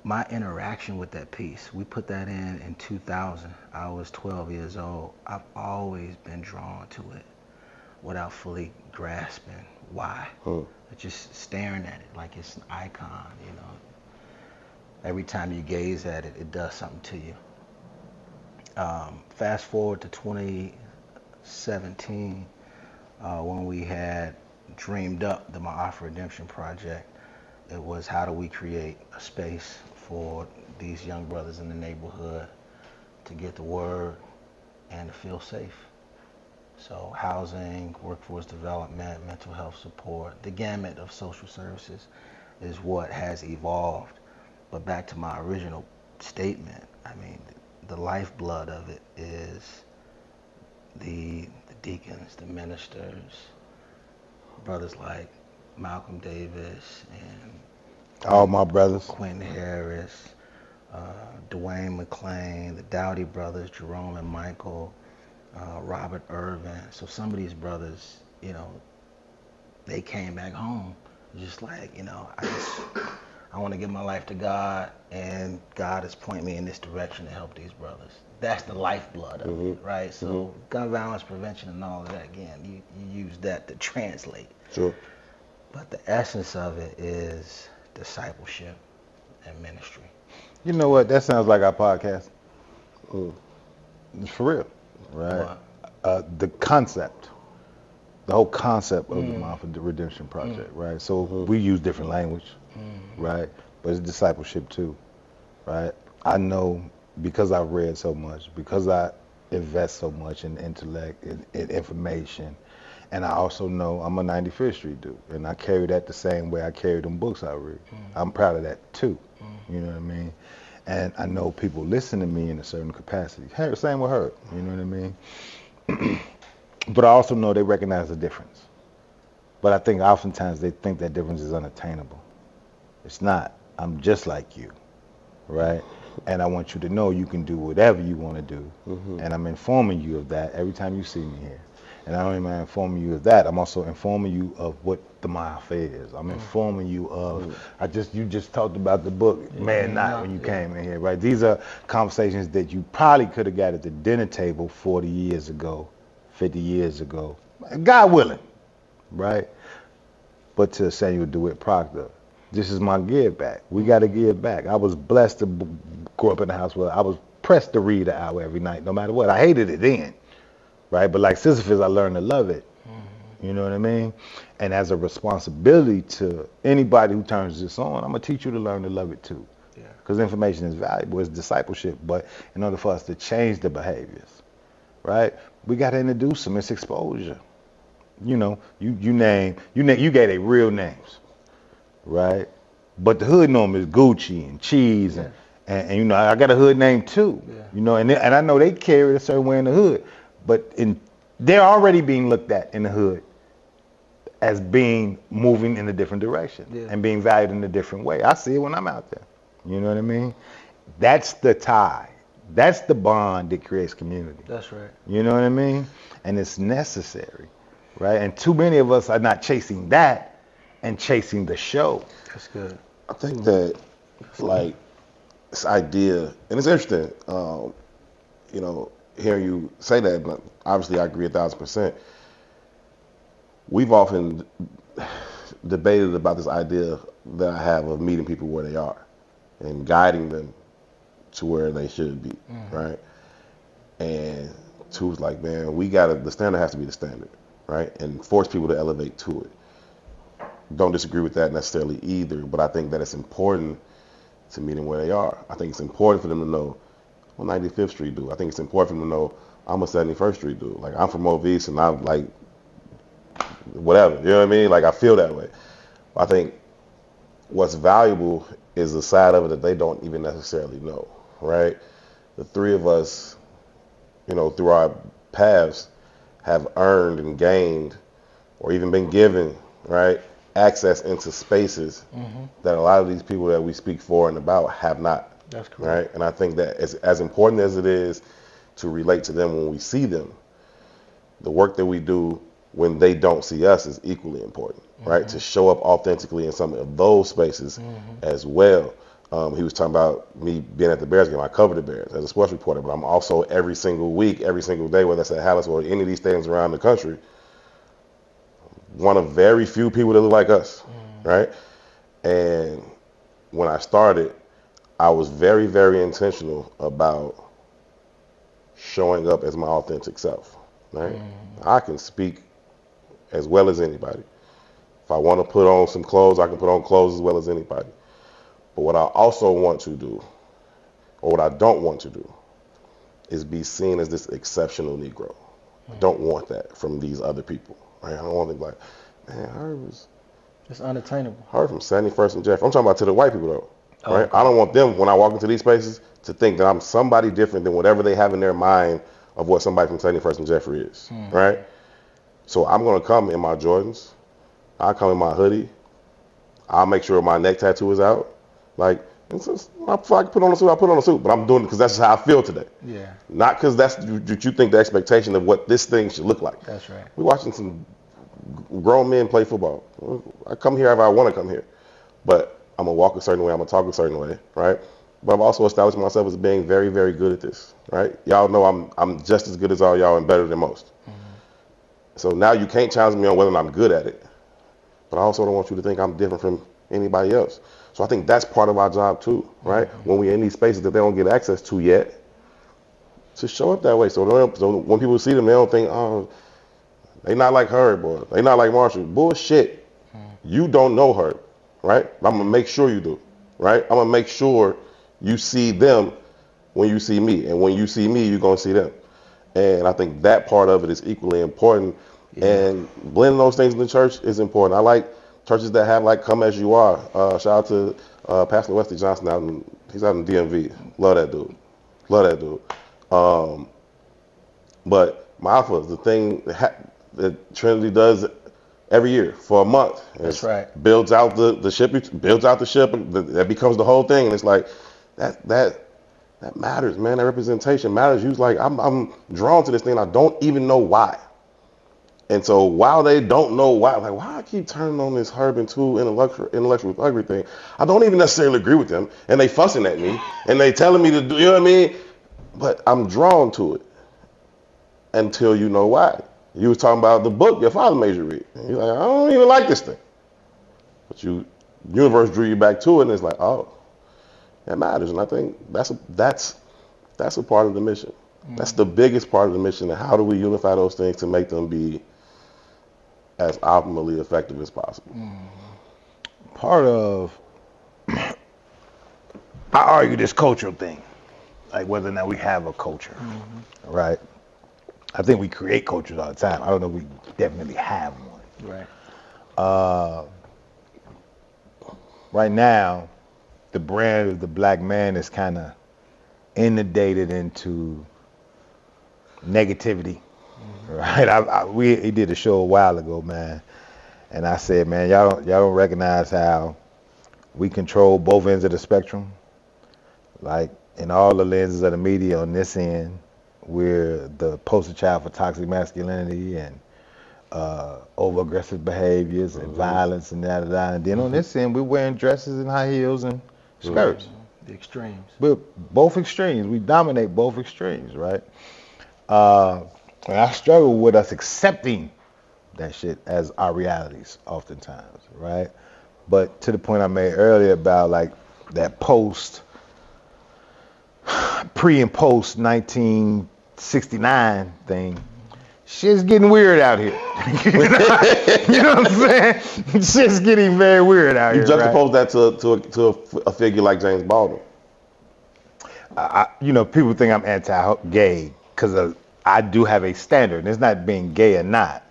my interaction with that piece, we put that in 2000. I was 12 years old. I've always been drawn to it without fully grasping why. Just staring at it like it's an icon, you know. Every time you gaze at it, it does something to you. Fast forward to 2017, when we had dreamed up the Ma'afa Redemption Project. It was, how do we create a space for these young brothers in the neighborhood to get the word and to feel safe? So housing, workforce development, mental health support, the gamut of social services is what has evolved. But back to my original statement, I mean, the lifeblood of it is the deacons, the ministers, brothers like Malcolm Davis and all my brothers, Quentin Harris, Dwayne McClain, the Dowdy brothers, Jerome and Michael, Robert Irvin. So some of these brothers, you know, they came back home just like, you know, I want to give my life to God, and God is pointing me in this direction to help these brothers. That's the lifeblood of it, right? So gun violence prevention and all of that, again, you use that to translate. Sure. But the essence of it is discipleship and ministry. You know what? That sounds like our podcast. It's for real, right? The concept, the whole concept of the Ma'afa Redemption Project, right? So we use different language, right? But it's discipleship too, right? I know because I've read so much, because I invest so much in intellect and information, and I also know I'm a 95th Street dude, and I carry that the same way I carry them books I read. I'm proud of that too, you know what I mean? And I know people listen to me in a certain capacity. Hey, same with her, you know what I mean? But I also know they recognize the difference. But I think oftentimes they think that difference is unattainable. It's not. I'm just like you, right? And I want you to know you can do whatever you want to do. And I'm informing you of that every time you see me here. And not only am I informing you of that, I'm also informing you of what the Ma'afa is. I'm informing you of, you just talked about the book, Man Not, when you came in here, right? These are conversations that you probably could have got at the dinner table 40 years ago, 50 years ago, God willing, right? But to Samuel DeWitt Proctor, this is my give back. We got to give back. I was blessed to grow up in a house where I was pressed to read an hour every night, no matter what. I hated it then, right? But like Sisyphus, I learned to love it. You know what I mean? And as a responsibility to anybody who turns this on, I'm going to teach you to learn to love it too. Because information is valuable. It's discipleship. But in order for us to change the behaviors, right, we got to introduce them. It's exposure. You know, you gave their real names, right? But the hood know them as Gucci and Cheese and you know, I got a hood name too. You know, and I know they carry it a certain way in the hood, but they're already being looked at in the hood as being moving in a different direction and being valued in a different way. I see it when I'm out there. You know what I mean? That's the tie. That's the bond that creates community. That's right. You know what I mean? And it's necessary, right? And too many of us are not chasing that and chasing the show. That's good. I think that, like, this idea, and it's interesting, you know, hearing you say that, but obviously I agree 1,000%. We've often debated about this idea that I have of meeting people where they are and guiding them to where they should be, right? And two was like, man, the standard has to be the standard, right? And force people to elevate to it. Don't disagree with that necessarily either, but I think that it's important to meet them where they are. I think it's important for them to know, I'm a 95th Street dude. I think it's important for them to know I'm a 71st Street dude. Like, I'm from Old East, and I'm like, whatever. You know what I mean? Like, I feel that way. I think what's valuable is the side of it that they don't even necessarily know, right? The three of us, you know, through our paths, have earned and gained, or even been given, right, access into spaces that a lot of these people that we speak for and about have not. That's correct. Right? And I think that as important as it is to relate to them when we see them, the work that we do when they don't see us is equally important, right? To show up authentically in some of those spaces as well. He was talking about me being at the Bears game. I cover the Bears as a sports reporter, but I'm also every single week, every single day, whether that's at Hallis or any of these stadiums around the country, one of very few people that look like us, right? And when I started, I was very, very intentional about showing up as my authentic self, right? I can speak as well as anybody. If I want to put on some clothes, I can put on clothes as well as anybody. But what I also want to do, or what I don't want to do, is be seen as this exceptional Negro. I don't want that from these other people, right? I don't want to be like, man, Herb was... It's unattainable. Herb from 71st and Jefferson. I'm talking about to the white people, though. Oh, right? okay. I don't want them, when I walk into these spaces, to think that I'm somebody different than whatever they have in their mind of what somebody from 71st and Jeffrey is, right? So I'm going to come in my Jordans. I'll come in my hoodie. I'll make sure my neck tattoo is out. Like, it's just, if I can put on a suit, I'll put on a suit. But I'm doing it because that's just how I feel today. Yeah. Not because that's what you think the expectation of what this thing should look like. That's right. We're watching some grown men play football. I come here if I want to come here. But I'm going to walk a certain way. I'm going to talk a certain way, right? But I've also established myself as being very, very good at this, right? Y'all know I'm just as good as all y'all and better than most. So now you can't challenge me on whether or not I'm good at it. But I also don't want you to think I'm different from anybody else. So I think that's part of our job too, right? When we're in these spaces that they don't get access to yet, to show up that way. So when people see them, they don't think, oh, they not like Herb or they not like Marshall. Bullshit. You don't know Herb, right? I'm going to make sure you do, right? I'm going to make sure you see them when you see me. And when you see me, you're going to see them. And I think that part of it is equally important. And blending those things in the church is important. I like churches that have like come as you are. Shout out to Pastor Wesley Johnson he's out in DMV. Love that dude. But my alpha is the thing that Trinity does every year for a month. That's right. Builds out the ship. That becomes the whole thing. And it's like that matters, man. That representation matters. You're like, I'm drawn to this thing. I don't even know why. And so while they don't know why, like, why I keep turning on this Herb and Tool intellectual thuggery thing, I don't even necessarily agree with them. And they fussing at me and they telling me to do, you know what I mean? But I'm drawn to it until you know why. You was talking about the book your father made you read. And you're like, I don't even like this thing. But universe drew you back to it, and it's like, oh, that matters. And I think that's a part of the mission. That's the biggest part of the mission. And how do we unify those things to make them be as optimally effective as possible? Part of, I argue this cultural thing, like whether or not we have a culture, right? I think we create cultures all the time. I don't know if we definitely have one. Right. Right now, the brand of the black man is kind of inundated into negativity, right? We did a show a while ago, man, and I said, man, y'all don't recognize how we control both ends of the spectrum. Like in all the lenses of the media, on this end, we're the poster child for toxic masculinity and over-aggressive behaviors and violence and da-da-da. And then on this end, we're wearing dresses and high heels and skirts. The extremes. We're both extremes. We dominate both extremes, right? And I struggle with us accepting that shit as our realities oftentimes, right? But to the point I made earlier about like that pre and post 1969 thing, shit's getting weird out here. You know what I'm saying? Shit's getting very weird out here. You juxtapose that to a figure like James Baldwin. people think I'm anti-gay because I do have a standard. And it's not being gay or not.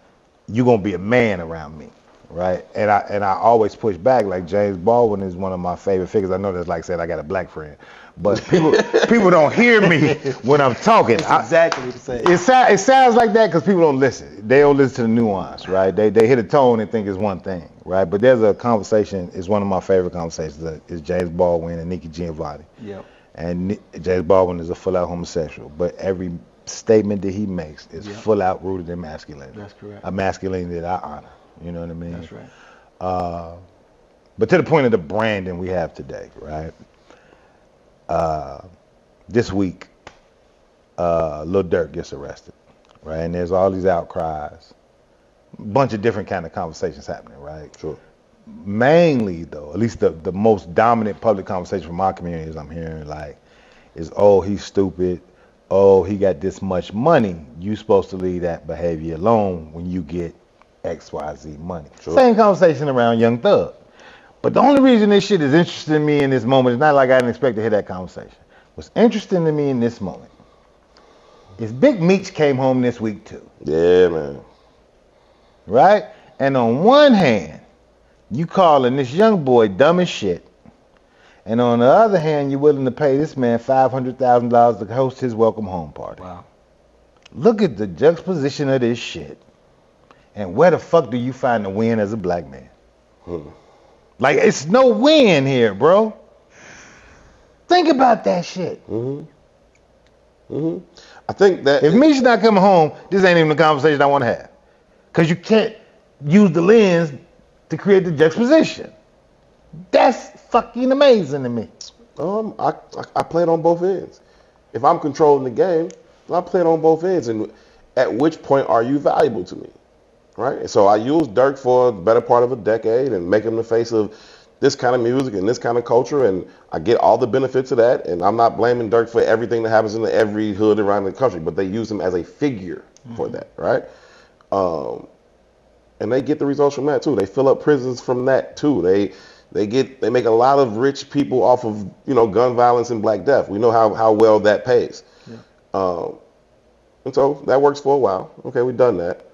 You're gonna be a man around me, right? And I always push back. Like James Baldwin is one of my favorite figures. I know that's like saying I got a black friend, but people don't hear me when I'm talking. That's exactly the same. It sounds like that because people don't listen. They don't listen to the nuance, right? They hit a tone and think it's one thing, right? But there's a conversation. It's one of my favorite conversations. It's James Baldwin and Nikki Giovanni. Yep. And James Baldwin is a full-out homosexual, but every statement that he makes is full-out rooted in masculinity. That's correct. A masculinity that I honor. You know what I mean? That's right. But to the point of the branding we have today, right? This week, Lil Durk gets arrested, right? And there's all these outcries, a bunch of different kind of conversations happening, right? Sure. Mainly, though, at least the most dominant public conversation from my community is I'm hearing is, oh, he's stupid. Oh, he got this much money. You supposed to leave that behavior alone when you get XYZ money. Sure. Same conversation around Young Thug. But the only reason this shit is interesting to me in this moment is not like I didn't expect to hear that conversation. What's interesting to me in this moment is Big Meech came home this week too. Yeah, man. Right? And on one hand, you calling this young boy dumb as shit. And on the other hand, you're willing to pay this man $500,000 to host his welcome home party. Wow. Look at the juxtaposition of this shit. And where the fuck do you find the win as a black man? Like, it's no win here, bro. Think about that shit. I think that if Meech's not coming home, this ain't even the conversation I want to have. Because you can't use the lens to create the juxtaposition. That's fucking amazing to me. I play it on both ends. If I'm controlling the game, I play it on both ends. And at which point are you valuable to me? Right? So I used Durk for the better part of a decade and make him the face of this kind of music and this kind of culture, and I get all the benefits of that. And I'm not blaming Durk for everything that happens in every hood around the country, but they use him as a figure for that, right? And they get the results from that too. They fill up prisons from that too. They make a lot of rich people off of gun violence and Black Death. We know how well that pays. Yeah. And so that works for a while. Okay, we've done that.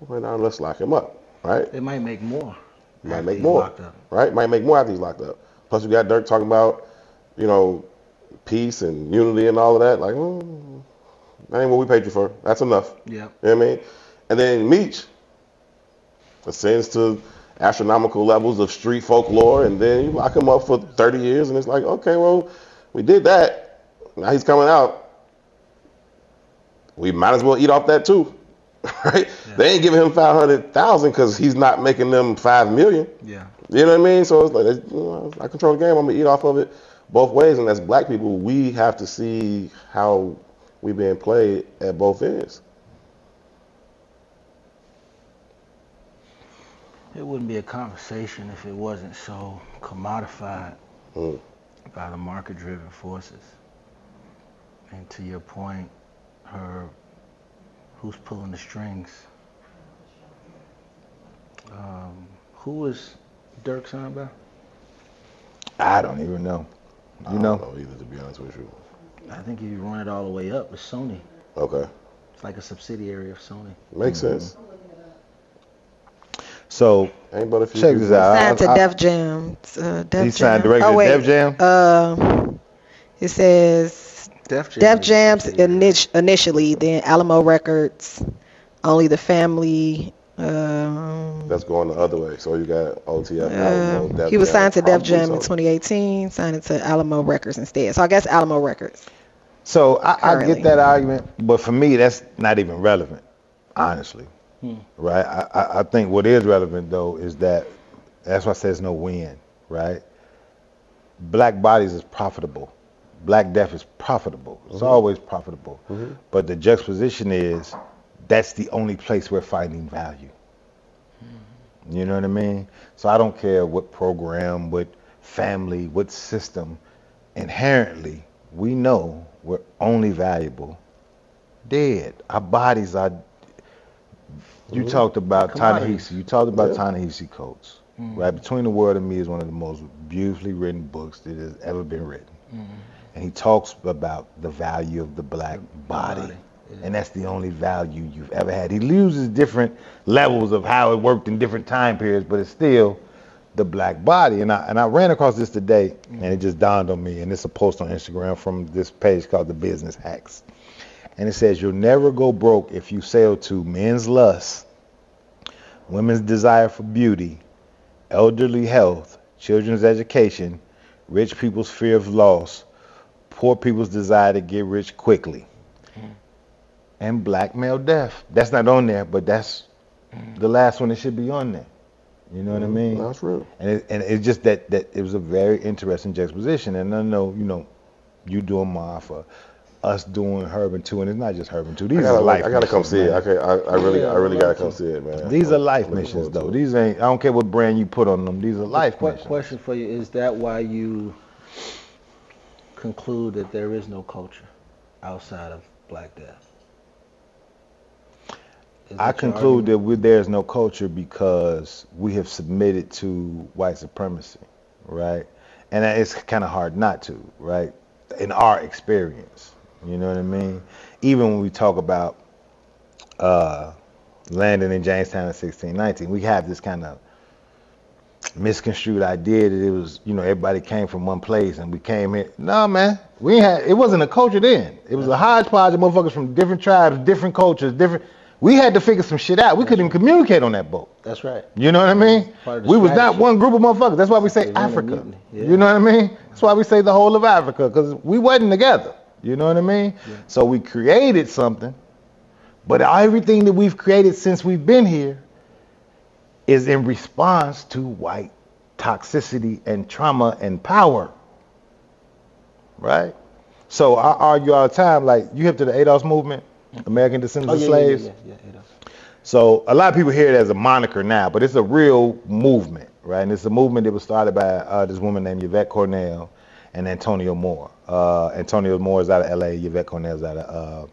Well, now let's lock him up, right? It might make more. Might make more, right? Might make more after he's locked up. Plus, we got Durk talking about, peace and unity and all of that. Like, that ain't what we paid you for. That's enough. Yeah. You know what I mean? And then Meech ascends to astronomical levels of street folklore, and then you lock him up for 30 years, and it's like, okay, well, we did that. Now he's coming out. We might as well eat off that too. Right? Yeah. They ain't giving him $500,000 because he's not making them $5 million. Yeah. You know what I mean? So it's like, I control the game. I'm gonna eat off of it both ways. And as black people, we have to see how we being played at both ends. It wouldn't be a conversation if it wasn't so commodified by the market-driven forces. And to your point, who's pulling the strings? Who was Durk signed by? I don't even know. I don't know either, to be honest with you. I think if you run it all the way up, it's Sony. Okay. It's like a subsidiary of Sony. Makes sense. So, check this out. Signed to Def Jam. He signed directly to Def Jam? It says Def Jam's initially, then Alamo Records, Only the Family. That's going the other way. So you got OTF. Alamo, he was signed to Def Jam in 2018, signed it to Alamo Records instead. So I guess Alamo Records. So I get that argument, but for me, that's not even relevant, honestly. Right? I think what is relevant, though, is that's why I say there's no win, right? Black Bodies is profitable. Black Death is profitable. It's always profitable. But the juxtaposition is that's the only place we're finding value. You know what I mean? So I don't care what program, what family, what system. Inherently, we know we're only valuable dead. Our bodies are... You talked about Ta-Nehisi. You talked about Ta-Nehisi Coates. Right? Between the World and Me is one of the most beautifully written books that has ever been written. And he talks about the value of the black body. Yeah. And that's the only value you've ever had. He uses different levels of how it worked in different time periods, but it's still the black body. And I ran across this today, and it just dawned on me. And it's a post on Instagram from this page called The Business Hacks. And it says, you'll never go broke if you sell to men's lust, women's desire for beauty, elderly health, children's education, rich people's fear of loss, poor people's desire to get rich quickly, and black male death. That's not on there, but that's the last one that should be on there. You know what I mean? That's real. And it's just that it was a very interesting juxtaposition. And I know, you doing Martha, us doing Herban too, and it's not just Herban too. These are life. I gotta come see it. I really gotta come to. see it, man. These are life missions, though. These ain't. I don't care what brand you put on them. These are life missions. Question for you: is that why you conclude that there is no culture outside of Black Death? I conclude that there's no culture because we have submitted to white supremacy, right? And it's kind of hard not to, right? In our experience, you know what I mean? Even when we talk about landing in Jamestown in 1619, we have this kind of misconstrued idea that it was, everybody came from one place and we came here. No, man, it wasn't a culture then. It was a hodgepodge of motherfuckers from different tribes, different cultures, we had to figure some shit out. We couldn't even communicate on that boat. That's right. You know what I mean? We was not one group of motherfuckers. That's why we say Africa. Yeah. You know what I mean? That's why we say the whole of Africa, because we wasn't together. You know what I mean? Yeah. So we created something, but everything that we've created since we've been here is in response to white toxicity and trauma and power. Right? So I argue all the time, like, you hip to the ADOS movement? American Descendants of Slaves. Yeah. So a lot of people hear it as a moniker now, but it's a real movement, right? And it's a movement that was started by this woman named Yvette Cornell and Antonio Moore. Antonio Moore is out of LA. Yvette Cornell is out of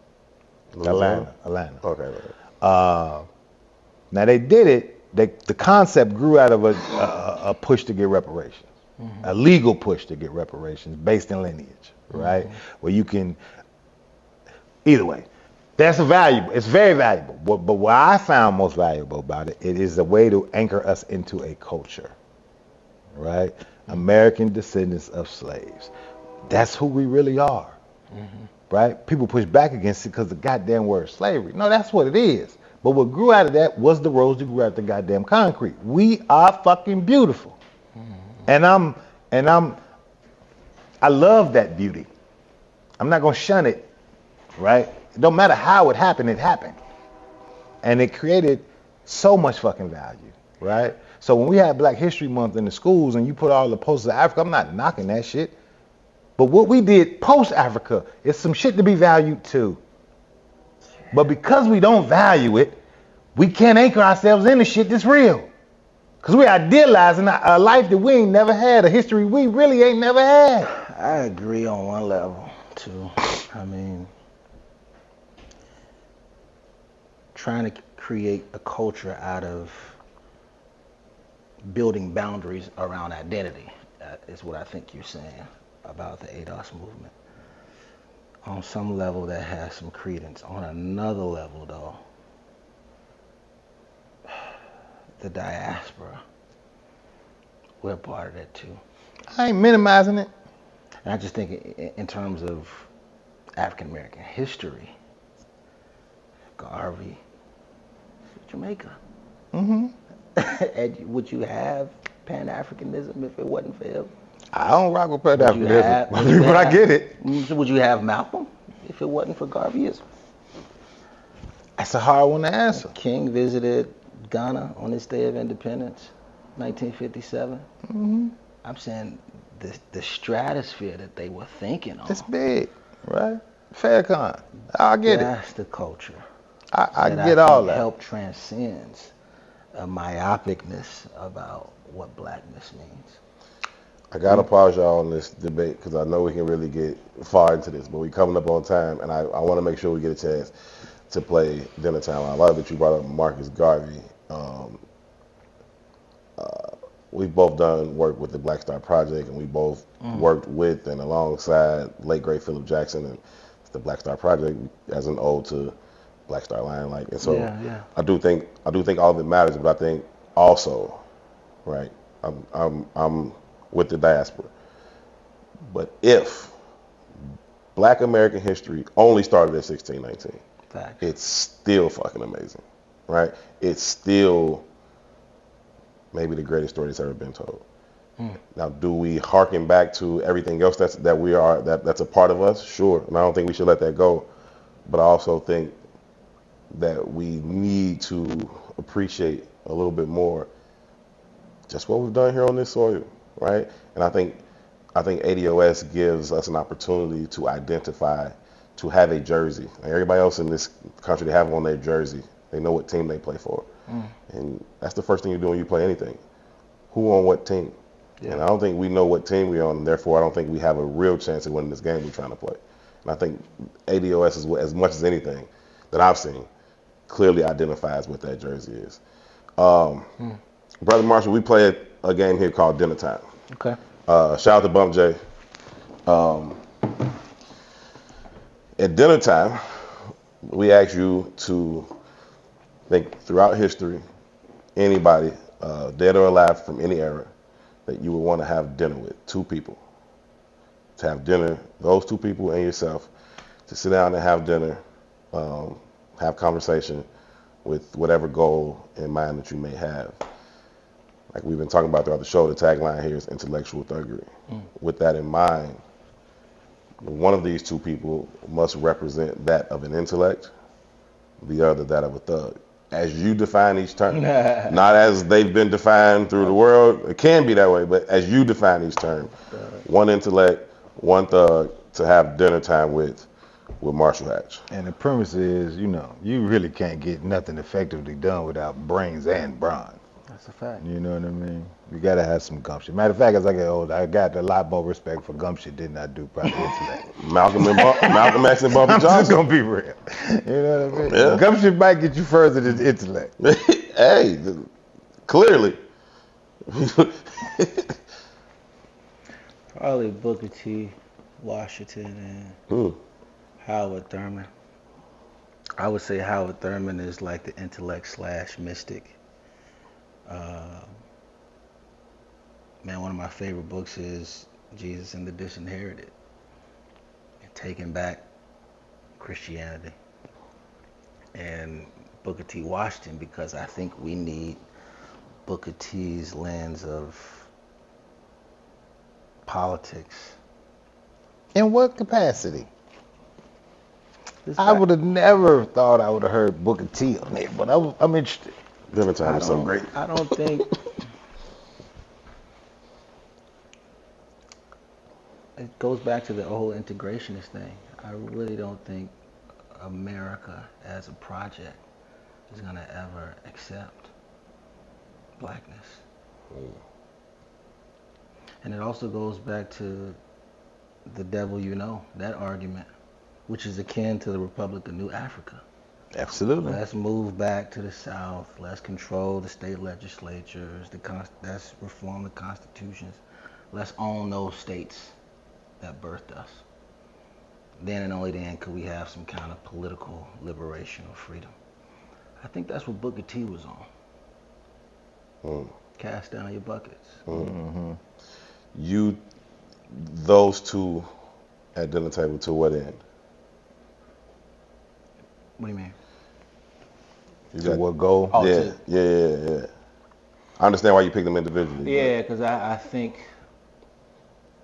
Atlanta. Okay. Now they did it. The concept grew out of a push to get reparations, a legal push to get reparations based in lineage, right? Where you can, either way. That's valuable. It's very valuable. But what I found most valuable about it is a way to anchor us into a culture, right? American descendants of slaves. That's who we really are, right? People push back against it because the goddamn word slavery. No, that's what it is. But what grew out of that was the rose that grew out of the goddamn concrete. We are fucking beautiful, and I love that beauty. I'm not gonna shun it, right? It don't matter how it happened, and it created so much fucking value, right? So when we had Black History Month in the schools and you put all the posters of Africa, I'm not knocking that shit. But what we did post-Africa is some shit to be valued too. But because we don't value it, we can't anchor ourselves in the shit that's real. Because we're idealizing a life that we ain't never had, a history we really ain't never had. I agree on one level too. I mean, trying to create a culture out of building boundaries around identity is what I think you're saying about the ADOS movement. On some level that has some credence. On another level though, the diaspora, we're part of that too. I ain't minimizing it. And I just think in terms of African American history, Garvey, Jamaica. And would you have Pan-Africanism if it wasn't for him? I don't rock with Pan-Africanism, but I get it. Would you have Malcolm if it wasn't for Garveyism? That's a hard one to answer. King visited Ghana on his Day of Independence, 1957. I'm saying the stratosphere that they were thinking on. It's big, right? Farrakhan. I get it. That's the culture. I get all that. Help transcends a myopicness about what blackness means. I gotta pause y'all on this debate because I know we can really get far into this, but we coming up on time, and I want to make sure we get a chance to play Dinnertime. I love that you brought up Marcus Garvey. we've both done work with the Black Star Project, and we both worked with and alongside late great Philip Jackson and the Black Star Project as an ode to Black Star Lion, like, and so I do think all of it matters, but I think also, right, I'm with the diaspora, but if Black American history only started at 1619, it's still fucking amazing, right? It's still maybe the greatest story that's ever been told. Now, do we harken back to everything else that's a part of us? Sure, and I don't think we should let that go. But I also think that we need to appreciate a little bit more just what we've done here on this soil, right? And I think ADOS gives us an opportunity to identify, to have a jersey. Like everybody else in this country, they have on their jersey. They know what team they play for. And that's the first thing you do when you play anything. Who on what team? Yeah. And I don't think we know what team we're on, and therefore I don't think we have a real chance of winning this game we're trying to play. And I think ADOS, is as much as anything that I've seen, clearly identifies what that jersey is. Brother Marshall, we played a game here called Dinnertime. Okay. Shout out to Bump J. At Dinnertime, we ask you to think throughout history, anybody, dead or alive from any era, that you would want to have dinner with, 2 people. To have dinner, those 2 people and yourself, to sit down and have dinner, have conversation with whatever goal in mind that you may have. Like we've been talking about throughout the show, the tagline here is intellectual thuggery. With that in mind, one of these 2 people must represent that of an intellect, the other that of a thug. As you define each term, not as they've been defined through the world. It can be that way, but as you define each term, one intellect, one thug to have dinner time with Marshall Hatch. And the premise is, you really can't get nothing effectively done without brains and brawn. That's a fact. You know what I mean? You gotta have some gumption. Matter of fact, as I get older, I got a lot more respect for gumption than I do probably intellect. Malcolm X and Bumpy I'm Johnson. just gonna be real. You know what I mean? Yeah. Gumption might get you further than intellect. Hey, clearly. Probably Booker T, Washington, and Howard Thurman. I would say Howard Thurman is like the intellect / mystic. Man, one of my favorite books is Jesus and the Disinherited, and Taking Back Christianity. And Booker T. Washington, because I think we need Booker T's lens of politics. In what capacity? I would have never thought I would have heard Booker T on it, but I'm interested. Dinnertime is so great. I don't think it goes back to the whole integrationist thing. I really don't think America as a project is going to ever accept blackness. And it also goes back to the devil you know, that argument, which is akin to the Republic of New Africa. Absolutely. Let's move back to the South. Let's control the state legislatures. Let's reform the constitutions. Let's own those states that birthed us. Then and only then could we have some kind of political liberation or freedom. I think that's what Booker T was on. Cast down your buckets. Those 2 at dinner table to what end? What do you mean? To what goal? Yeah. I understand why you picked them individually. Yeah, because I think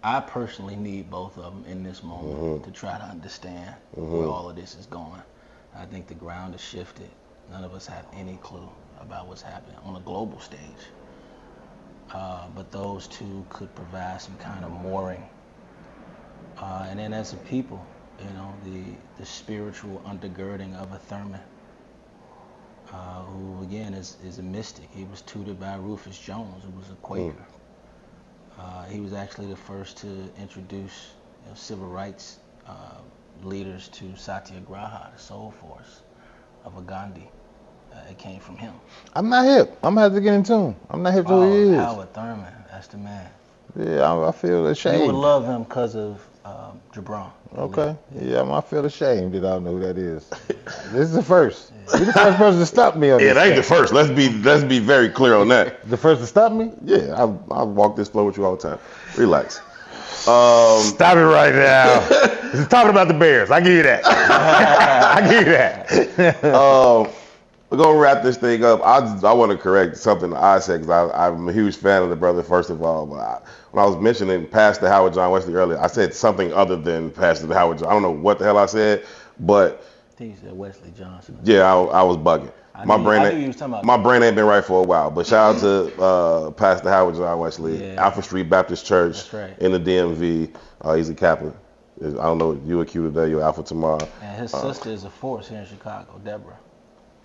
I personally need both of them in this moment to try to understand where all of this is going. I think the ground has shifted. None of us have any clue about what's happening on a global stage. But those 2 could provide some kind of mooring. And then as a people, the spiritual undergirding of a Thurman, who again is a mystic. He was tutored by Rufus Jones, who was a Quaker. He was actually the first to introduce civil rights leaders to Satyagraha, the soul force of a Gandhi, it came from him. I'm not hip. I'm gonna have to get in tune. I'm not hip to who he is. Howard Thurman, that's the man. Yeah, I feel ashamed. You would love him because of Jabron. Okay. Yeah, I feel ashamed that I don't know who that is. This is the first. You're the first person to stop me on this. It ain't the first. Let's be very clear on that. The first to stop me? Yeah, I walk this floor with you all the time. Relax. Stop it right now. He's talking about the Bears. I give you that. I give you that. We're gonna wrap this thing up. I want to correct something I said because I'm a huge fan of the brother. First of all, but when I was mentioning Pastor Howard John Wesley earlier, I said something other than Pastor Howard John. I don't know what the hell I said, but I think you said Wesley Johnson. Yeah, I was bugging. My brain ain't been right for a while. But shout out to Pastor Howard John Wesley, Alpha Street Baptist Church in the DMV. He's a Kaplan. I don't know. You a Q today, you're Alpha tomorrow. And his sister is a force here in Chicago, Deborah.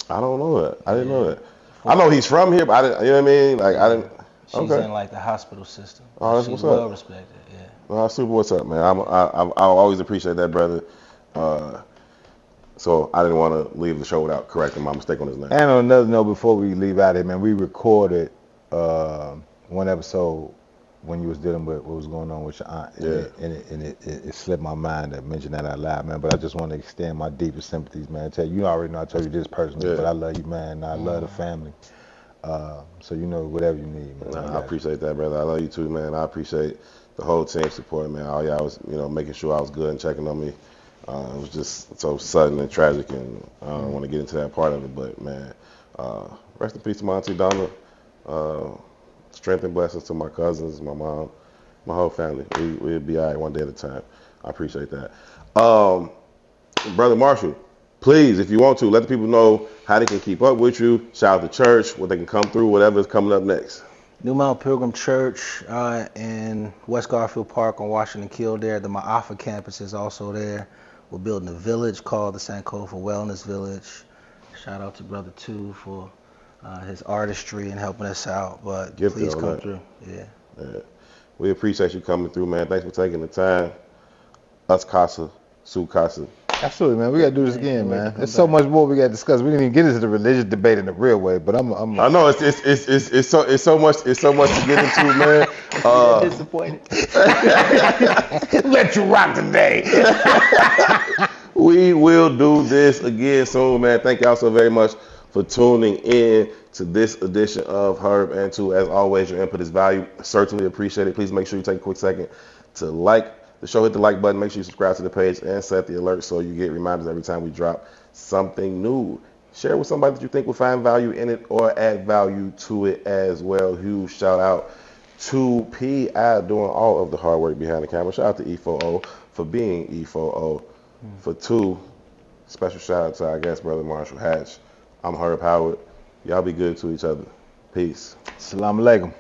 I don't know that. I didn't know that. I know he's from here, but I didn't. You know what I mean? Like I didn't. She's in like the hospital system. Oh, that's She's what's well up. respected. Yeah. Well, super. What's up, man? I always appreciate that, brother. So I didn't want to leave the show without correcting my mistake on his name. And on another note, before we leave out here, man, we recorded one episode when you was dealing with what was going on with your aunt. And it slipped my mind to mention that out loud, man. But I just want to extend my deepest sympathies, man. Tell you already know I told you this personally, but I love you, man. And I love the family. So you know, whatever you need, man. I appreciate that, brother. I love you too, man. I appreciate the whole team support, man. All y'all was, making sure I was good and checking on me. It was just so sudden and tragic, and I don't want to get into that part of it, but man, rest in peace to my auntie Donna. Strength and blessings to my cousins, my mom, my whole family. We'll be all right one day at a time. I appreciate that. Brother Marshall, please, if you want to, let the people know how they can keep up with you. Shout out to church, what they can come through, whatever is coming up next. New Mount Pilgrim Church in West Garfield Park on Washington Kildare. The Ma'afa campus is also there. We're building a village called the Sankofa Wellness Village. Shout out to Brother Two for his artistry and helping us out. But please come through. Yeah. We appreciate you coming through, man. Thanks for taking the time. Us Casa, Su Casa. Absolutely, man. We gotta do this again, man. There's so much more we gotta discuss. We didn't even get into the religious debate in the real way, but I know it's so much to get into, man. Disappointed. Let you rock today. We will do this again soon, man. Thank y'all so very much for tuning in to this edition of Herb and Two. As always, your input is valued. Certainly appreciate it. Please make sure you take a quick second to like the show, hit the like button, make sure you subscribe to the page and set the alert so you get reminders every time we drop something new. Share with somebody that you think will find value in it or add value to it as well. Huge shout out to P.I. doing all of the hard work behind the camera. Shout out to E4O for being E4O. For Two, special shout out to our guest brother Marshall Hatch. I'm Herb Howard. Y'all be good to each other. Peace. Assalamu alaikum.